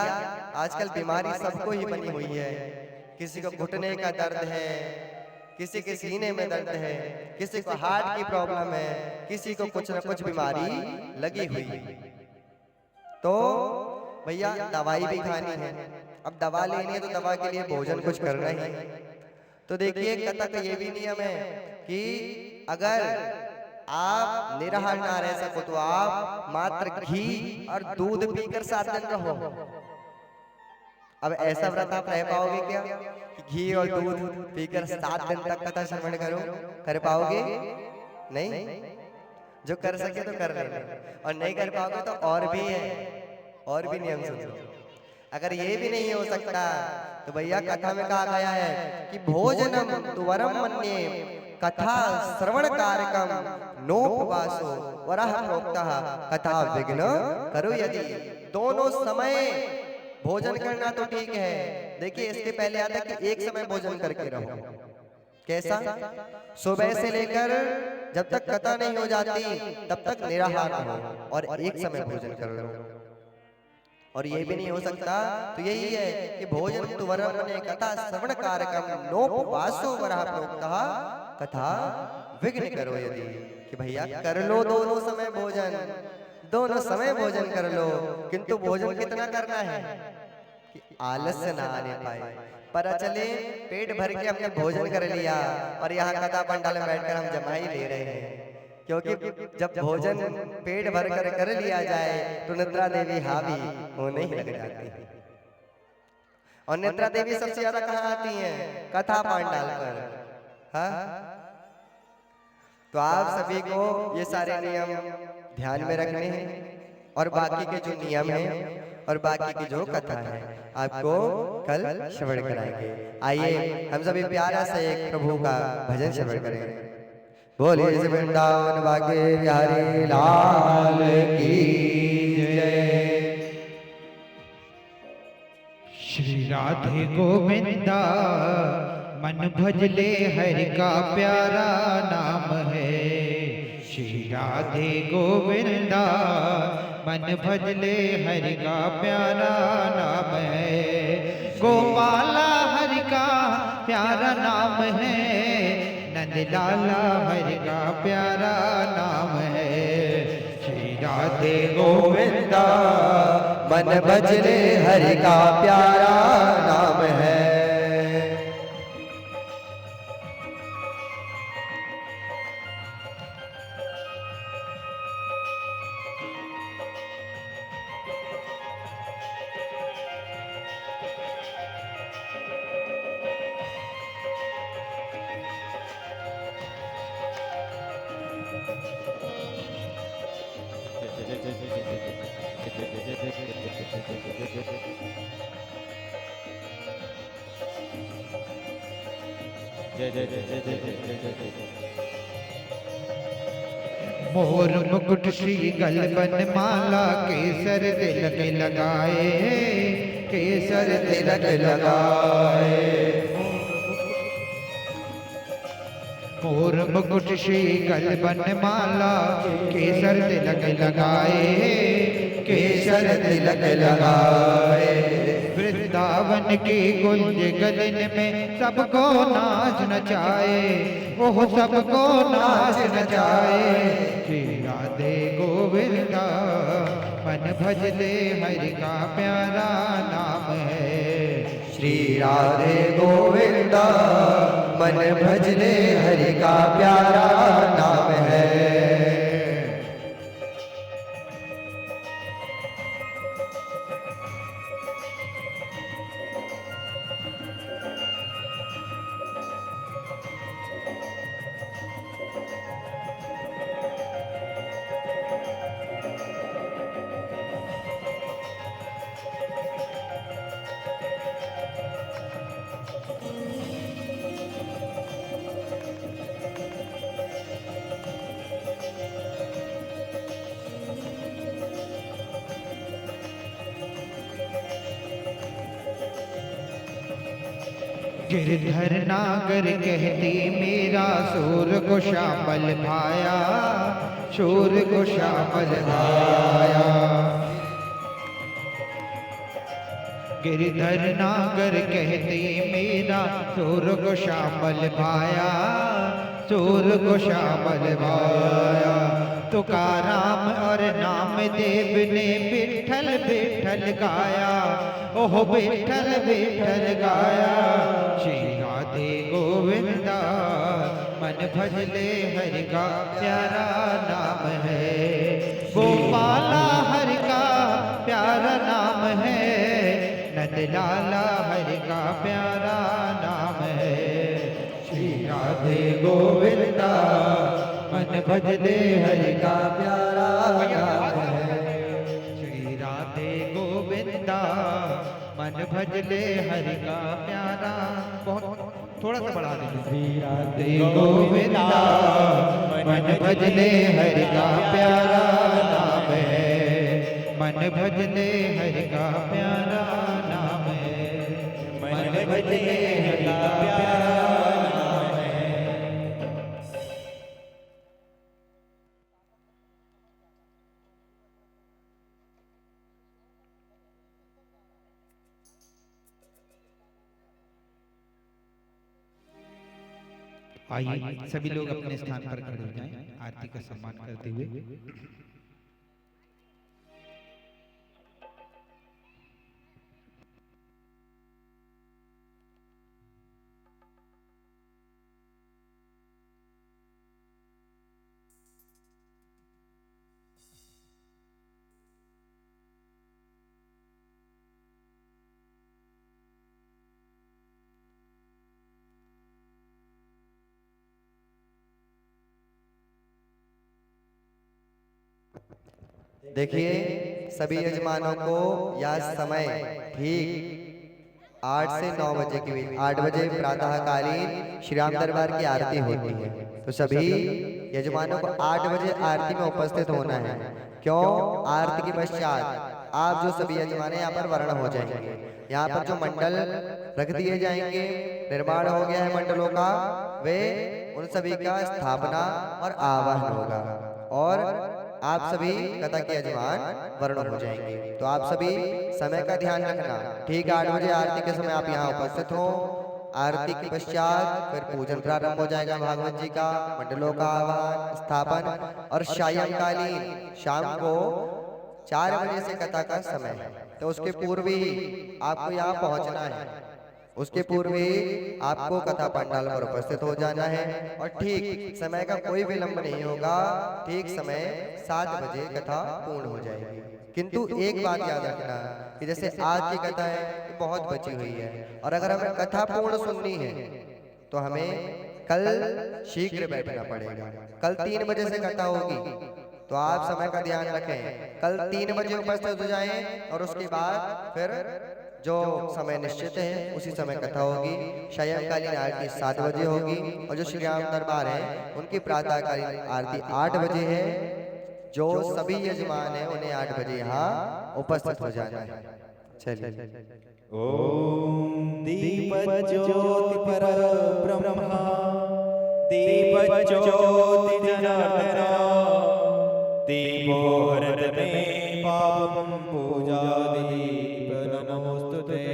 आजकल बीमारी सबको ही बनी हुई है। किसी को घुटने का दर्द है, किसी के सीने में दर्द है, किसी को हार्ट की प्रॉब्लम है, किसी को कुछ न कुछ बीमारी लगी हुई है। तो भैया दवाई भी खानी है। अब दवा लेनी है तो दवा के लिए भोजन कुछ करना ही है। तो देखिए कथा का ये भी नियम है कि अगर आप निराहार ना रह सको तो आप मात्र घी और दूध पीकर 7 दिन रहो। अब ऐसा व्रत आप रह पाओगे क्या कि घी और दूध पीकर 7 दिन तक कथा श्रवण करो? कर पाओगे? नहीं। जो कर सके तो कर लेना, और नहीं कर पाओगे तो और भी है, और भी नियम सुनो। अगर ये भी नहीं हो सकता तो भैया कथा में कहा गया है कि भोजनम तुवरम मन्ये कथा श्रवण कारकम नोपवासो वरः प्रोक्तः कथा विघ्न करो यदि। दोनों समय भोजन करना तो ठीक है। देखिए इसके पहले आता है कि एक समय भोजन करके रहो। कैसा? सुबह से लेकर जब तक कथा नहीं हो जाती तब तक निराहार रहो और एक समय भोजन कर लो। और ये भी नहीं हो सकता तो यही है कि भोजन तुवरम मन्ये कथा श्रवण कारकम नोपवासो वरः प्रोक्तः कथा विघ्न करो यदि। कि भैया कर लो दोनों समय भोजन, दोनों समय भोजन कर लो, किंतु भोजन कितना करना है कि आलस्य ना आने पाए। पर चले पेट भर के हमने भोजन कर लिया और यहाँ कथा पंडाल में बैठकर हम जमाई ले रहे हैं। क्योंकि जब भोजन पेट भर कर लिया जाए तो निद्रा देवी हावी होने ही लग जाती है। और निद्रा देवी सबसे ज्यादा कहाँ आती हैं? कथा पंडाल पर। हाँ, तो आप सभी को ये सारे नियम ध्यान में रखने हैं, और बाकी के जो नियम हैं और बाकी की जो कथा है आपको कल श्रवण कराएंगे। आइए हम सभी प्यारा सा एक प्रभु का भजन श्रवण करें। बोलिए वृंदावन बाके बिहारी लाल की जय। श्री राधे गोविंदा मन भजले हरि का प्यारा नाम है। श्री राधे गोविंदा मन भजले हरि का प्यारा नाम है। गोपाला हरि का प्यारा नाम है, नंदलाला हरि का प्यारा नाम है। श्री राधे गोविंदा मन भजले हरि का प्यारा नाम है। मोर मुकुट श्री गलबन माला केसर तिलक लगाए, केसर तिलक लगाए। मोर मुकुट श्री गलबन माला केसर तिलक लगाए, केसर तिलक लगाए। वृंदावन की गुंज गगन में सबको नाच नचाए, ओह सबको नाच नचाए। श्री राधे गोविंदा मन भजले हरि का प्यारा नाम है। श्री राधे गोविंदा मन भजले हरि का प्यारा नाम है। गिरधर नागर कहती मेरा सूर को श्यामल भाया, सूर को श्यामल भाया। गिरधर नागर कहती मेरा सूर को श्यामल भाया, सूर को श्यामल भाया। तुकाराम और नाम देव ने विठल विठल गाया, ओह विठल विठल गाया। श्री राधे गोविंदा मन भजले हरि का प्यारा नाम है। गोपाला हरि का प्यारा नाम है, नंदलाला हरि का प्यारा नाम है। श्री राधे गोविंदा मन भजले हरि का प्यारा नाम है। श्री राधे गोविंदा मन भजले हरि का प्यारा। बहुत थोड़ा सा बढ़ा दीजिए। श्री राधे गोविंदा मन भजले हरि का प्यारा नाम है। मन भजले हरि का प्यारा नाम है। मन भजले हरि का प्यारा नाम है। आइए सभी लोग अपने स्थान पर खड़े हो जाएं, आरती का सम्मान करते हुए। देखिए सभी यजमानों को यह समय ठीक 8 से 9 बजे के बीच, 8 बजे प्रातःकालीन श्री राम दरबार की आरती होती है। तो सभी यजमानों को 8 बजे आरती में उपस्थित होना है। क्यों? आरती के पश्चात आप जो सभी यजमान यहाँ पर वर्ण हो जाएंगे। यहाँ पर जो मंडल रख दिए जाएंगे, निर्माण हो गया है मंडलों का, वे उन सभी का स्थापना और आवाहन होगा और आप सभी कथा के यजमान वर्ण हो जाएंगे। तो आप सभी समय का ध्यान रखना। ठीक 8 बजे आरती के समय आप यहाँ उपस्थित हो। आरती के पश्चात फिर पूजन प्रारंभ हो जाएगा भागवत जी का, मंडलों का आवाहन, स्थापन और सायंकालीन शाम को 4 बजे से कथा का समय है। तो उसके पूर्व ही आपको यहाँ पहुँचना है। उसके पूर्व ही आपको कथा पंडाल पर उपस्थित हो जाना है और ठीक समय का कोई विलंब नहीं होगा। ठीक समय 7 बजे कथा पूर्ण हो जाएगी। किंतु एक बात याद रखना कि जैसे आज की कथा है ये बहुत बची हुई है और अगर हमें कथा पूर्ण सुननी है तो हमें कल शीघ्र बैठना पड़ेगा। कल 3 बजे से कथा होगी, तो आप समय का ध्यान रखें। कल 3 बजे उपस्थित हो जाएं और उसके बाद फिर जो समय निश्चित है उसी समय कथा होगी। सायंकालीन आरती 7 बजे होगी और जो श्री राम दरबार है उनकी प्रातःकालीन आरती 8 बजे है। जो सभी यजमान है उन्हें 8 बजे यहाँ उपस्थित हो जाना है। चलिए। ओम दीप ज्योति पर ब्रह्मा दीपज्योति जनार्दना दीपोहरत मे पापं पूजादीप नमोस्तुते।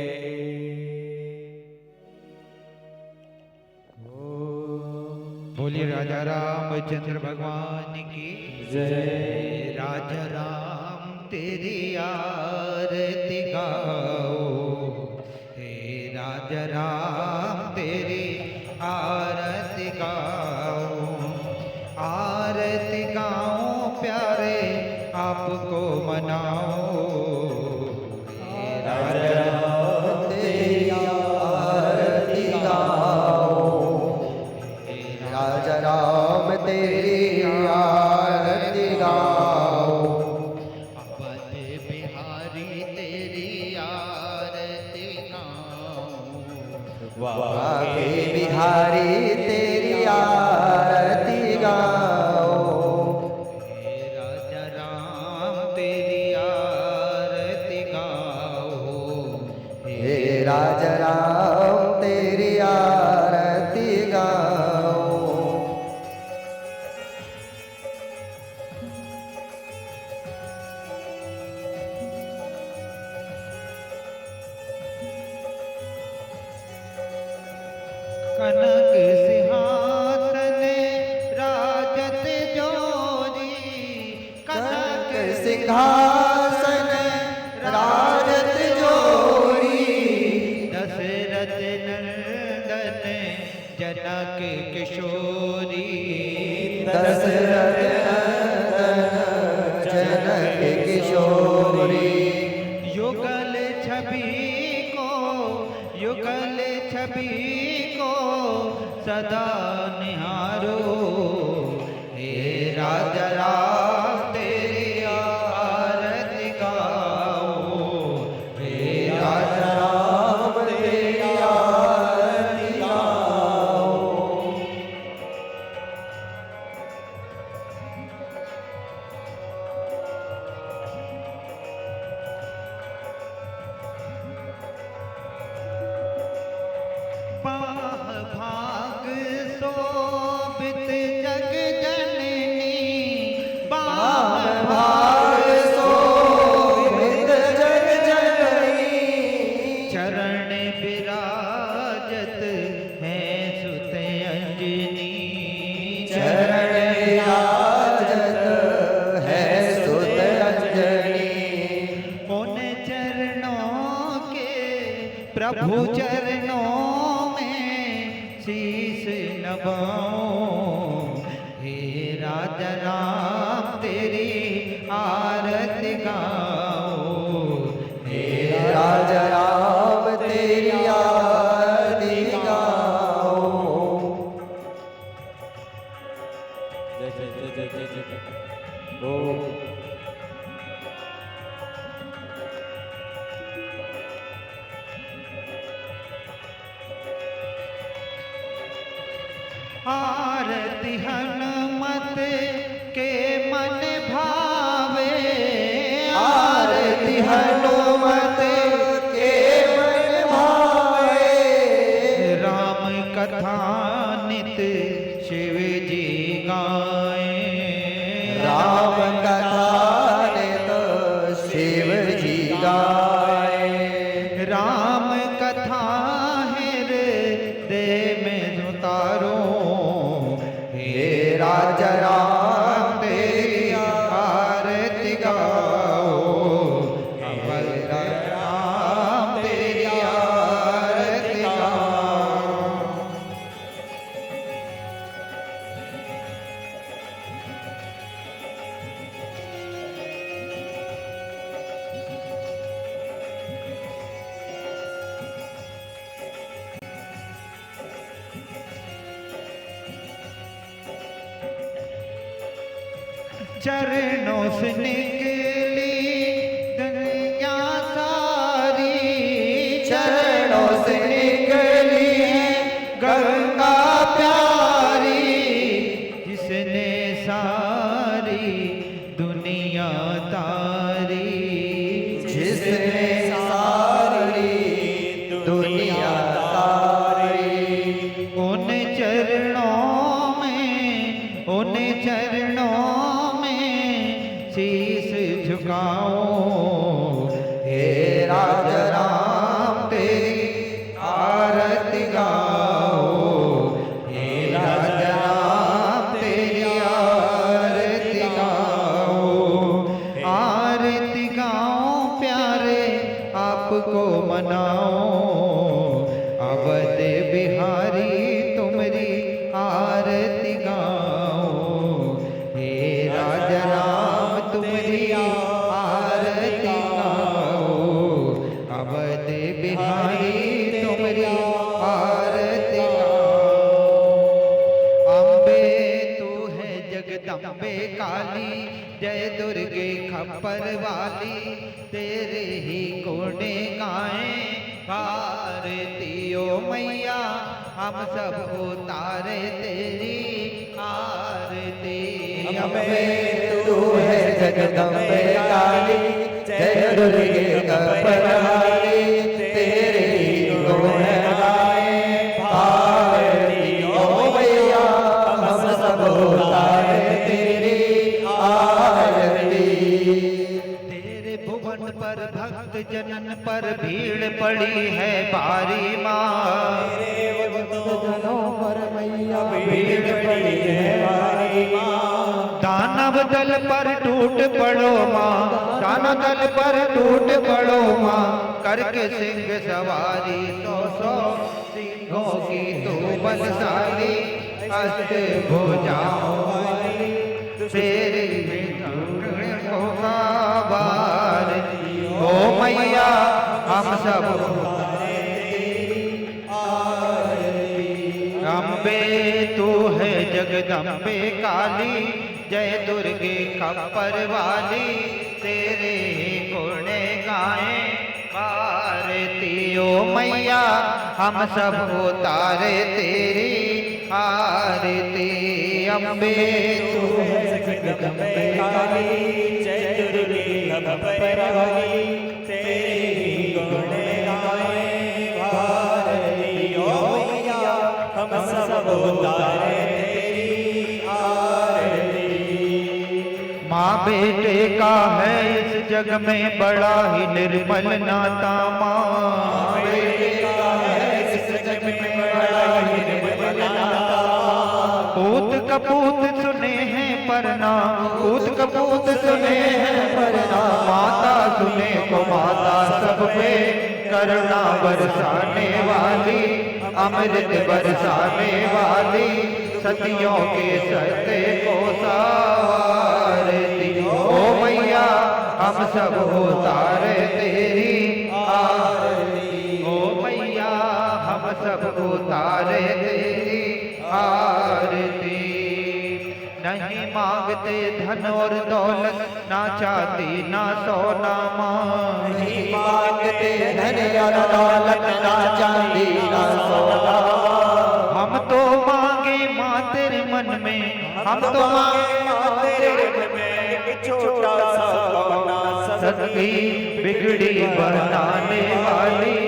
बोलिए राजा रामचंद्र भगवान की जय। राजा राम तेरी आरती गाओ, हे राजा राम तेरी आरती गाओ। आरती गाओ प्यारे आपको मनाओ, हे राजा राम तेरी आरती गाओ। राजा राम तेरी आरती गाओ। अवध बिहारी तेरी आरती गाओ। वाके बिहारी तेरी आरती गाओ। हे राजा राम तेरी आरती गाओ। हे राजा राम तेरी आरती गाओ। कनक सिंहासन राजत जोरी, कनक सिंहासन राजत जोरी। दशरथ नंदन जनक किशोरी। दशरथ नंदन जनक किशोरी। युगल छवि को, युगल छवि को सदा निहारो, हे राजा राम तेरी आरती गाओ। हे राजा राम तेरी आरती गाओ। पाह भाग शोभित जग जननी, बाह भाग शोभित जग जननी। चरण विराजत है सुत अंजनी। चरण विराजत है सुत अंजनी। उन चरणों के, प्रभु चरणों में शीश नवाऊं। हे राजा राम तेरी आरती गाओ। हे राजा राम तेरी आरती गाओ। जय जय जय जय जय जय जय। ओम आरती हनुमत के मन भावे। आरती हनुमत के मन भावे। राम कथा नित शिव जी गाए। राम कथा नित शिव जी गाए। राम कथा हृदय में उतारो। हे राजा राम तेरी आरती गाओ। हे राजा राम तेरी आरती गाओ। चरणों से निकली दुनिया सारी। चरणों से निकली गंगा प्यारी। जिसने सारी दुनिया तारी। जिसने सारी दुनिया तारी। उन चरणों उन चरणों में शीश झुकाओ। हे राजा राम तेरी आरती गाओ। हे राजा राम तेरी आरती गाओ। आरती गाओ प्यारे आपको मनाओ। अवध बिहारी तुमरी आरती गाओ। हे राजा राम तुमरी आरती गाओ। अवध बिहारी तुमरी आरती गाओ। अम्बे तू है जगदम्बे काली, जय दुर्गे खप्पर वाली। तेरे ही गुणे गाएं भारती ओ मैया, हम सब उतारे तेरी आरती। अम्बे तू है जगदम्बे काली, जय दुर्गे खप्पर वाली। तेरे ही गुण गाएं भारती ओ मैया, हम सब उतारे तेरी आरती। तेरे भुवन पर भक्त जनन पर भीड़ पड़ी है भारी माँ। तेरे भक्तजनों पर मैया भीड़ पड़ी है भारी माँ। दानव दल पर टूट पड़ो माँ। दानव दल पर टूट पड़ो माँ। करके सिंह सवारी 100 सिंहों की तू बलशाली। अष्ट भुजाओं वाली तेरी को भारती ओ मैया, हम सब अम्बे तू है जगदम्बे काली, जय दुर्गे खप्पर वाली। तेरे गुण गाएं भारती ओ मैया, हम सब उतारे तेरी आरती। अम्बे तू है जगदम्बे काली, जय दुर्गे खप्पर वाली। तेरे ही गुण गाएं भारती ओ मैया, हम सब उतारे तेरी आरती। माँ बेटे का है इस जग में बड़ा ही निर्मल नाता। माँ बेटे का है इस जग में बड़ा ही निर्मल नाता। पूत कपूत सुने हैं परना, पूत कपूत सुने हैं परना। माता सुने को माता सब पे करुणा बरसाने वाली। अमृत बरसाने वाली सतियों के सत्य को सारती ओ मैया, हम सब उतारे तेरी आरती। ओ मैया, हम सब उतारे तेरी आरती। नहीं मांगते धन और दौलत, ना चांदी ना सोना माँ। नहीं मांगते धन और दौलत, ना चांदी ना सोना। हम तो मांगे माँ तेरे मन में, हम तो मांगे माँ तेरे मन में एक छोटा सा कौना सती बिगड़ी बनाने वाली।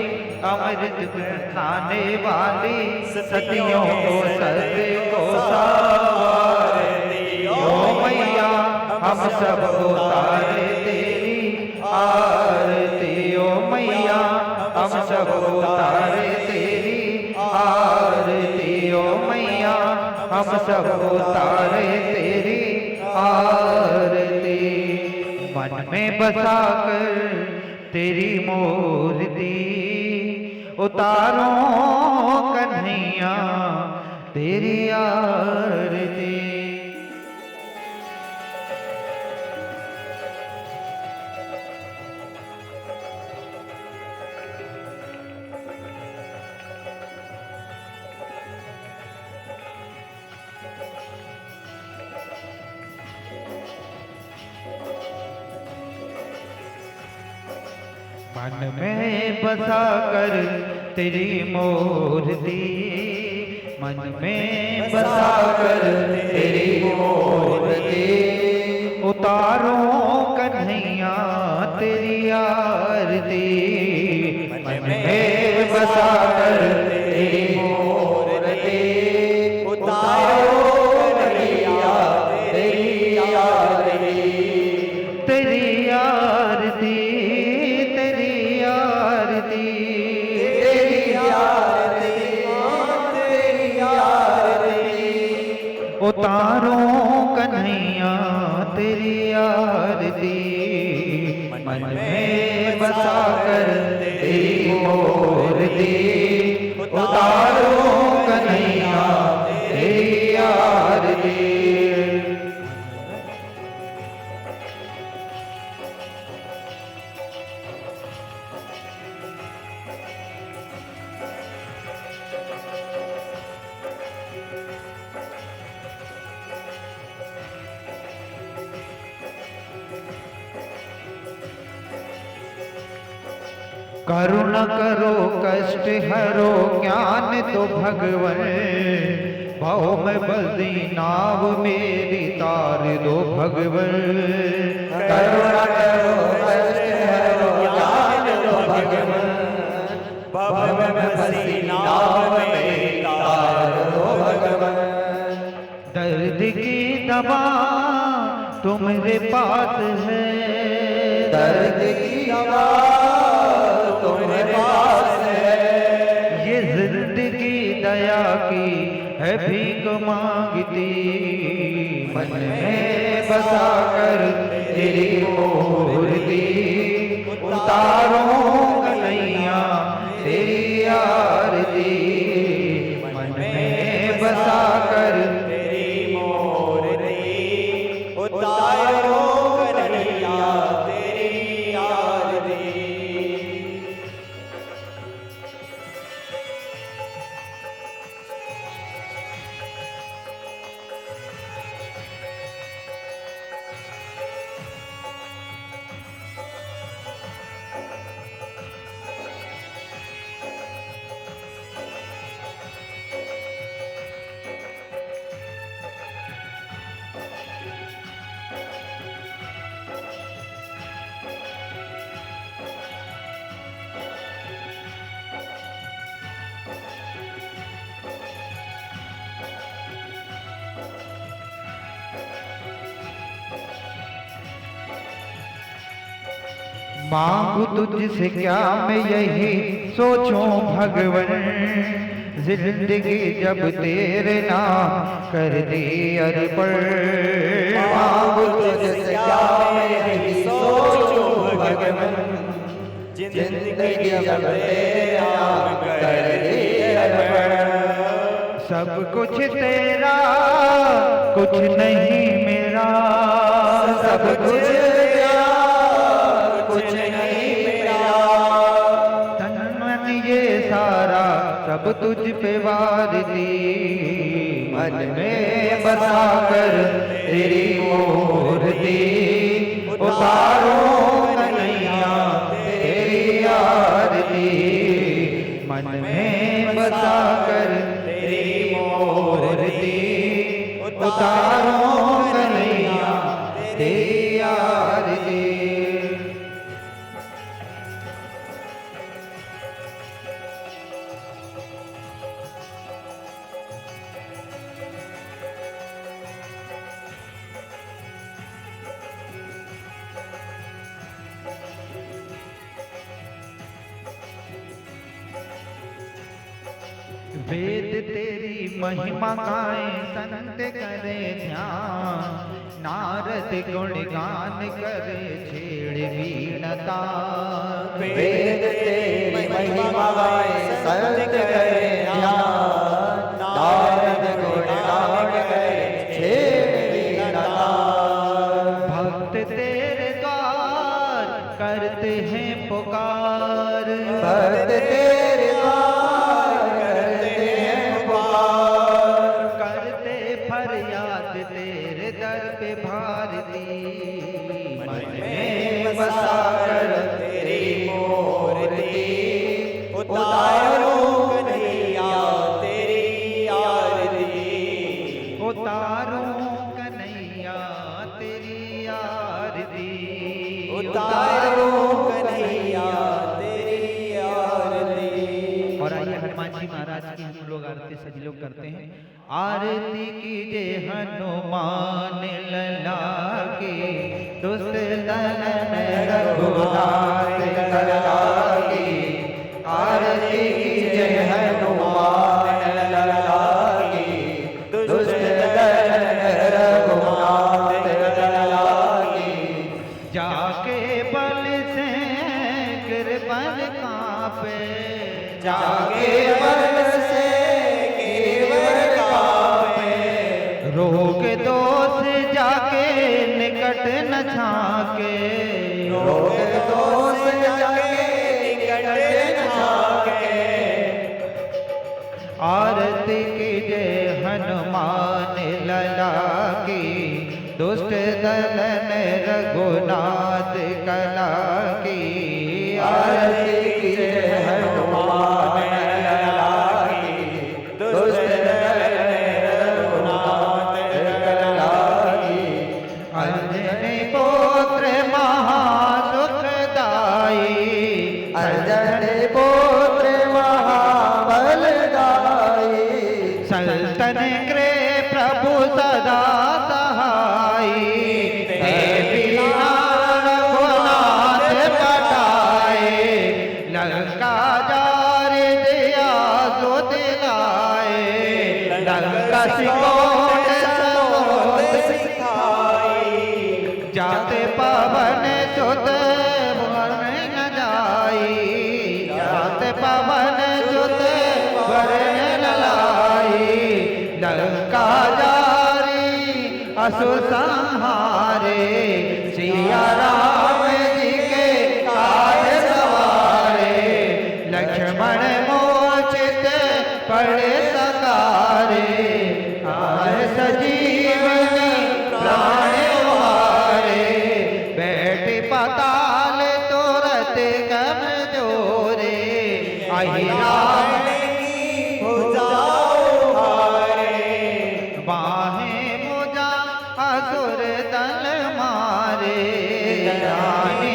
अमृत बरसाने वाली सतियों को सत्य को सारती ओ मैया, हम सब उतारे तेरी आरती ओ मैया, हम सब उतारे तेरी आरती ओ मैया, हम सब उतारे तेरी आरती। मन में बसाकर तेरी मूर्ति उतारो कन्हैया तेरी आरती। मन में बसा कर तेरी मूर्ति, मन में बसा कर तेरी मूर्ति उतारो कन्हैया तेरी आरती। मन में बसा कर तेरी मूर्ति उतारो कन्हैया उतारो कन्हैया तेरी आरती, मन में बसा कर तेरी मूर्ति, उतारो कन्हैया तेरी आरती। करुणा करो कष्ट हरो ज्ञान दो भगवन, भाव में बल्दी नाव मेरी तार दो भगवन। करुणा करो कष्ट हरो ज्ञान दो भगवन, भव में बसी नाव मेरी तार दो भगवन। दर्द की दवा तुम्हारे पास है, दर्द की दवा तुम्हारे पास है। ये जिंदगी दया की है भीख मांगती, मन में बसा कर तेरी मूर्ति, उतारो कन्हैया तेरी आरती, मन में बसा कर तेरी मूर्ति, उतारो कन्हैया तेरी आरती। मांगू तुझसे क्या मैं यही सोचूं भगवन, जिंदगी जब तेरे नाम कर दी अर्पण। मांगू तुझसे क्या मैं यही सोचूं भगवन, जिंदगी जब तेरे नाम कर दी अर्पण। सब कुछ तेरा कुछ नहीं मेरा, सब कुछ तेरा कुछ नहीं मेरा। तन मन ये सारा सब तुझ पे वार दी, मन में बसा कर तेरी मूर्ति, उतारो कन्हैया तेरी आरती, मन में बसा कर तेरी मूर्ति, उतारो कन्हैया तेरी आरती। वेद तेरी महिमा गाए संत करे ध्यान, नारद गुणगान करे छेड़ वीणता। वेद तेरी महिमा गाए संत करे ध्यान, नारद गुणगान करे छेड़ वीणता। भक्त तेरे द्वार करते हैं पुकार, भक्त तेरे द्वार करते हैं पुकार। करते फरियाद तेरे दर पे भारती, मन में बसा कर तेरी मूर्ति, उतारो कन्हैया तेरी आरती। उतारो कन्हैया तेरी आरती, उतारो कन्हैया तेरी आरती। और आइए हनुमान जी महाराज की हम लोग आरती सभी लोग करते हैं। आरती कीजिए हनुमान लला की, दुष्ट दलन रघुनाथ लला की। आरती कीजिए हनुमान लला की, दुष्ट दलन छाके रोग दोष जाके निकट झाके। आरती कीजे हनुमान लला की दुष्ट दलन रघुनाथ कला की। आरती कीजे हनुमान लला की दुष्ट दलन रघुनाथ कला की। अंजनी पुत्र महासुखदाई अंजनी पुत्र महाबलदाई। संतन करे प्रभु सदा सहाई। देवी रघुनाथ पटाए लंका जार दिया सो दिलाए। लंका सिकोट सरोत सिखाई। जाते पवन सुत वर न जाई। जाते पवन सुत वर न लाई। लंका जारी असुर संहारे। सिया राम जी के काज सवारे। लक्ष्मण मूर्छित पड़े सकारे। आए सजीवनी प्राण मारे। बैठे पाताल तुरत कमजोरे। आई राम बाहें मुझा असुर दल मारे। रानी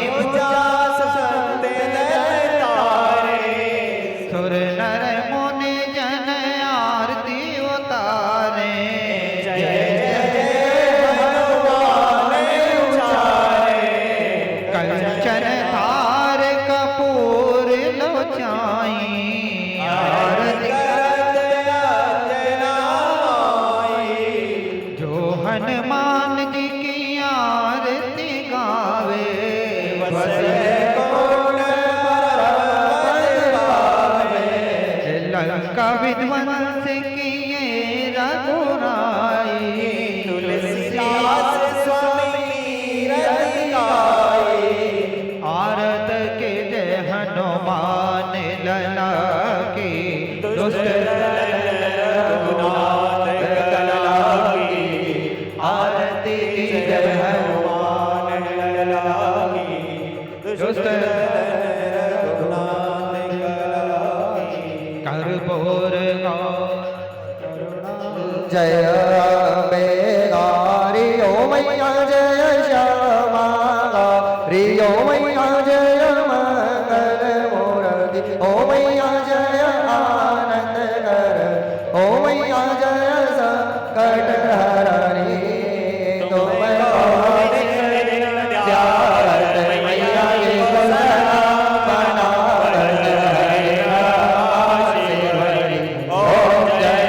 सुर नर मुनि जन आरती उतारे। कंचन थार कपूर लोचाई। आरती जो हनुमान जी की आरती गावे। लंका विध्वंस किए रघुराई। आरत के जय हनुमान लला की दुष्ट आरती की जय हनुमान दुष्ट करबोर जय मेघारी ओ मैया जय श्यामा रियो मैया जय मंगल मूर्ति। ओ मैया जय आनंद कर ओ मैया जय संकट हरणी। तुम ध्यात मैया के बनावत है शिवरी। ओम जय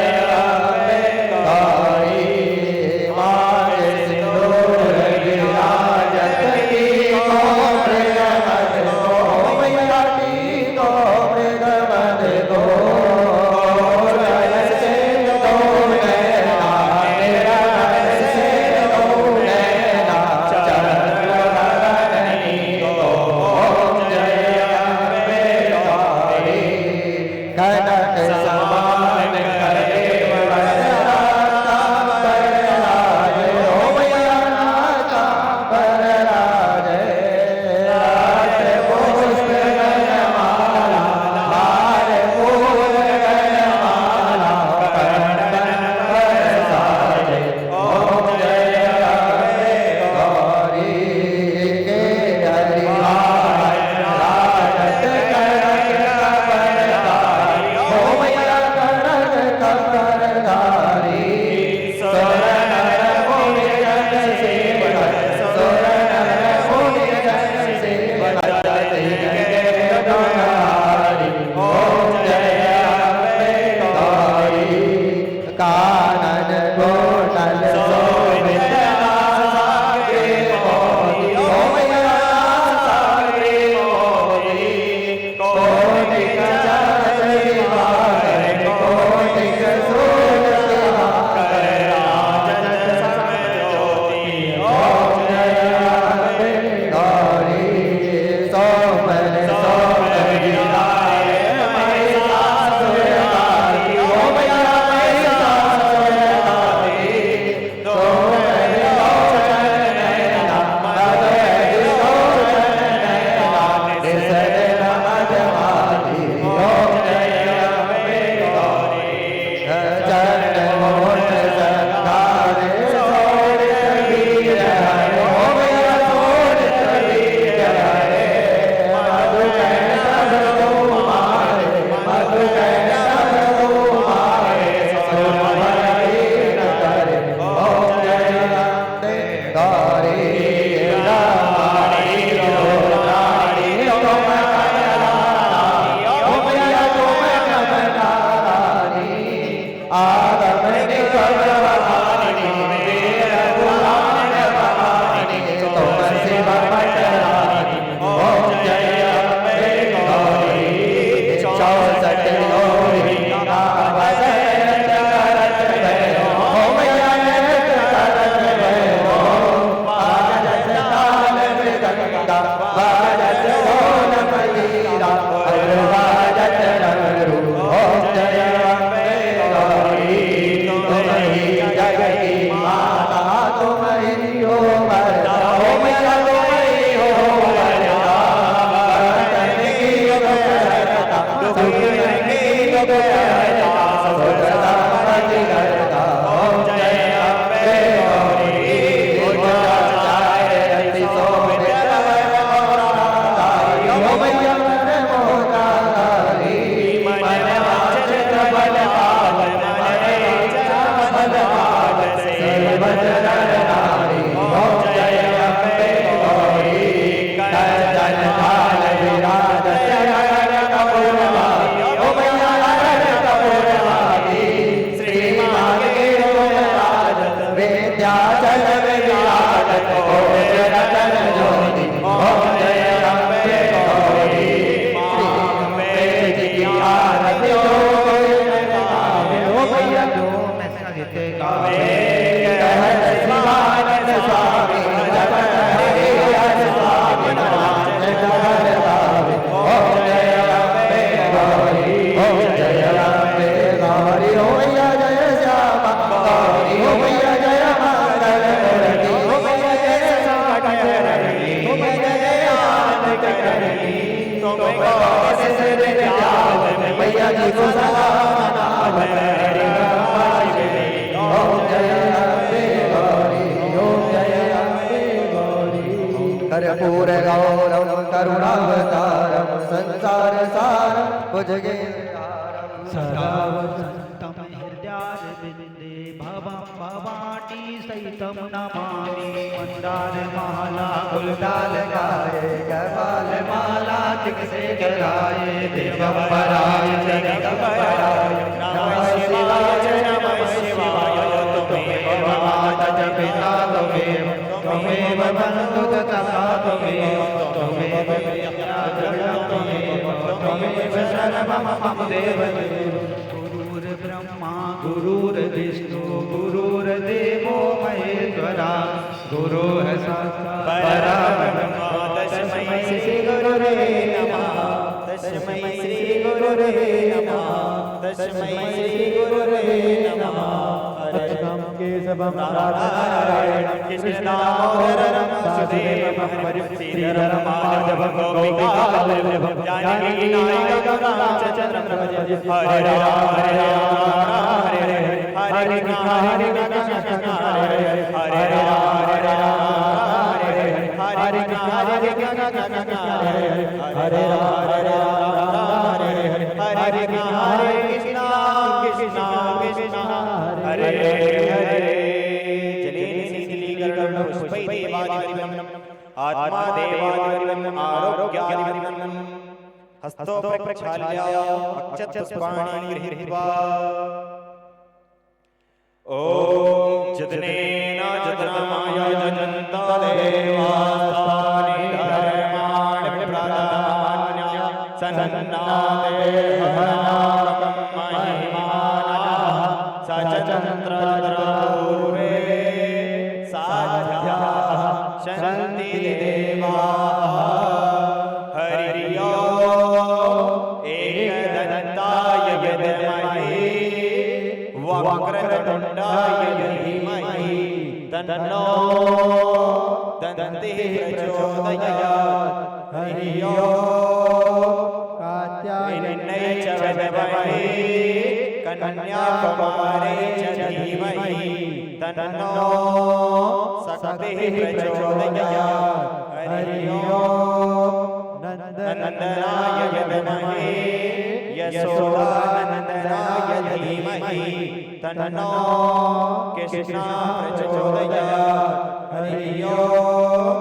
मेघारी कहत शिवानंद स्वामी जप हरि हर स्वामी नाम जगत गावे। ओम जय अम्बे गौरी ओम जय अम्बे गौरी ओम मैया जय श्यामा गौरी ओम मैया जय मंगल मूर्ति ओम मैया जय संकट हरणी ओम जय आनंद करणी तुम गौर से विद्याल मैया जी को सलाम नाम हरि ओम जय अम्बे गौरी ओम जय अम्बे गौरी। कर्पूर गौरम करुणावतारम संसार सारम भुजगेन्द्रहारम सदा वसन्तं हृदयारविन्दे भवं भवानी सहितं नमामि। मन्दारमाला गुलदाल गाये गवाल माला से कराये दिगंबराय जगदंबराय नमः शिवाय नमः शिवाय तुमेव माता च पिता त्वमेव त्वमेव बन्धु तथा त्वमेव त्वमेव विद्या त्वमेव त्वमेव शरणं मम देवदेव। गुरुर्ब्रह्मा गुरुर्विष्णु गुरुर्देवो महेश्वरा गुरुः साक्षात् परब्रह्म तस्मै श्री गुरुवे नमः तस्मै श्री गुरुवे नमः तस्मै श्री गुरुवे नमः। हरिं केशवं नारायणं कृष्णदामोदरं वासुदेवं हरिं माधवं गोपिकावल्लभं जानकी नायकं रामचन्द्रं भजे। हरे राम हरे हरे कृष्ण कृष्ण हरे हरे राम हरे हरे कृष्ण कृष्ण हरे राम हरे कृष्ण कृष्ण कृष्ण हरे हरे। जलेन शीतलीकरणं पुष्पै देवादिवन्दनं आत्मा देवादिवन्दनं आरोग्यादिवन्दनं हस्तो प्रक्षाल्य अक्षतपुष्पाणि गृहीत्वा ओम जतनेन जतनाय जजन्त देवास्तानि धर्माणि प्रदान्य सन्नाते हनाकं महिमानः सचन्द्रपूर्वे साध्याः शन्ति देवाः। हरि ओम एकदन्ताय विद्महे वक्रतुण्डाय धीमहि तन्नो दन्तिः प्रचोदयात्। हरि ओम कात्यायनाय च विद्महे कन्याकुमारी च धीमहि तन्नो शक्तिः प्रचोदयात्। हरि ओम नन्दनाय विद्महे यशोदानन्दनाय धीमहि तन्नो कृष्ण प्रचोदयात्। हरि ओम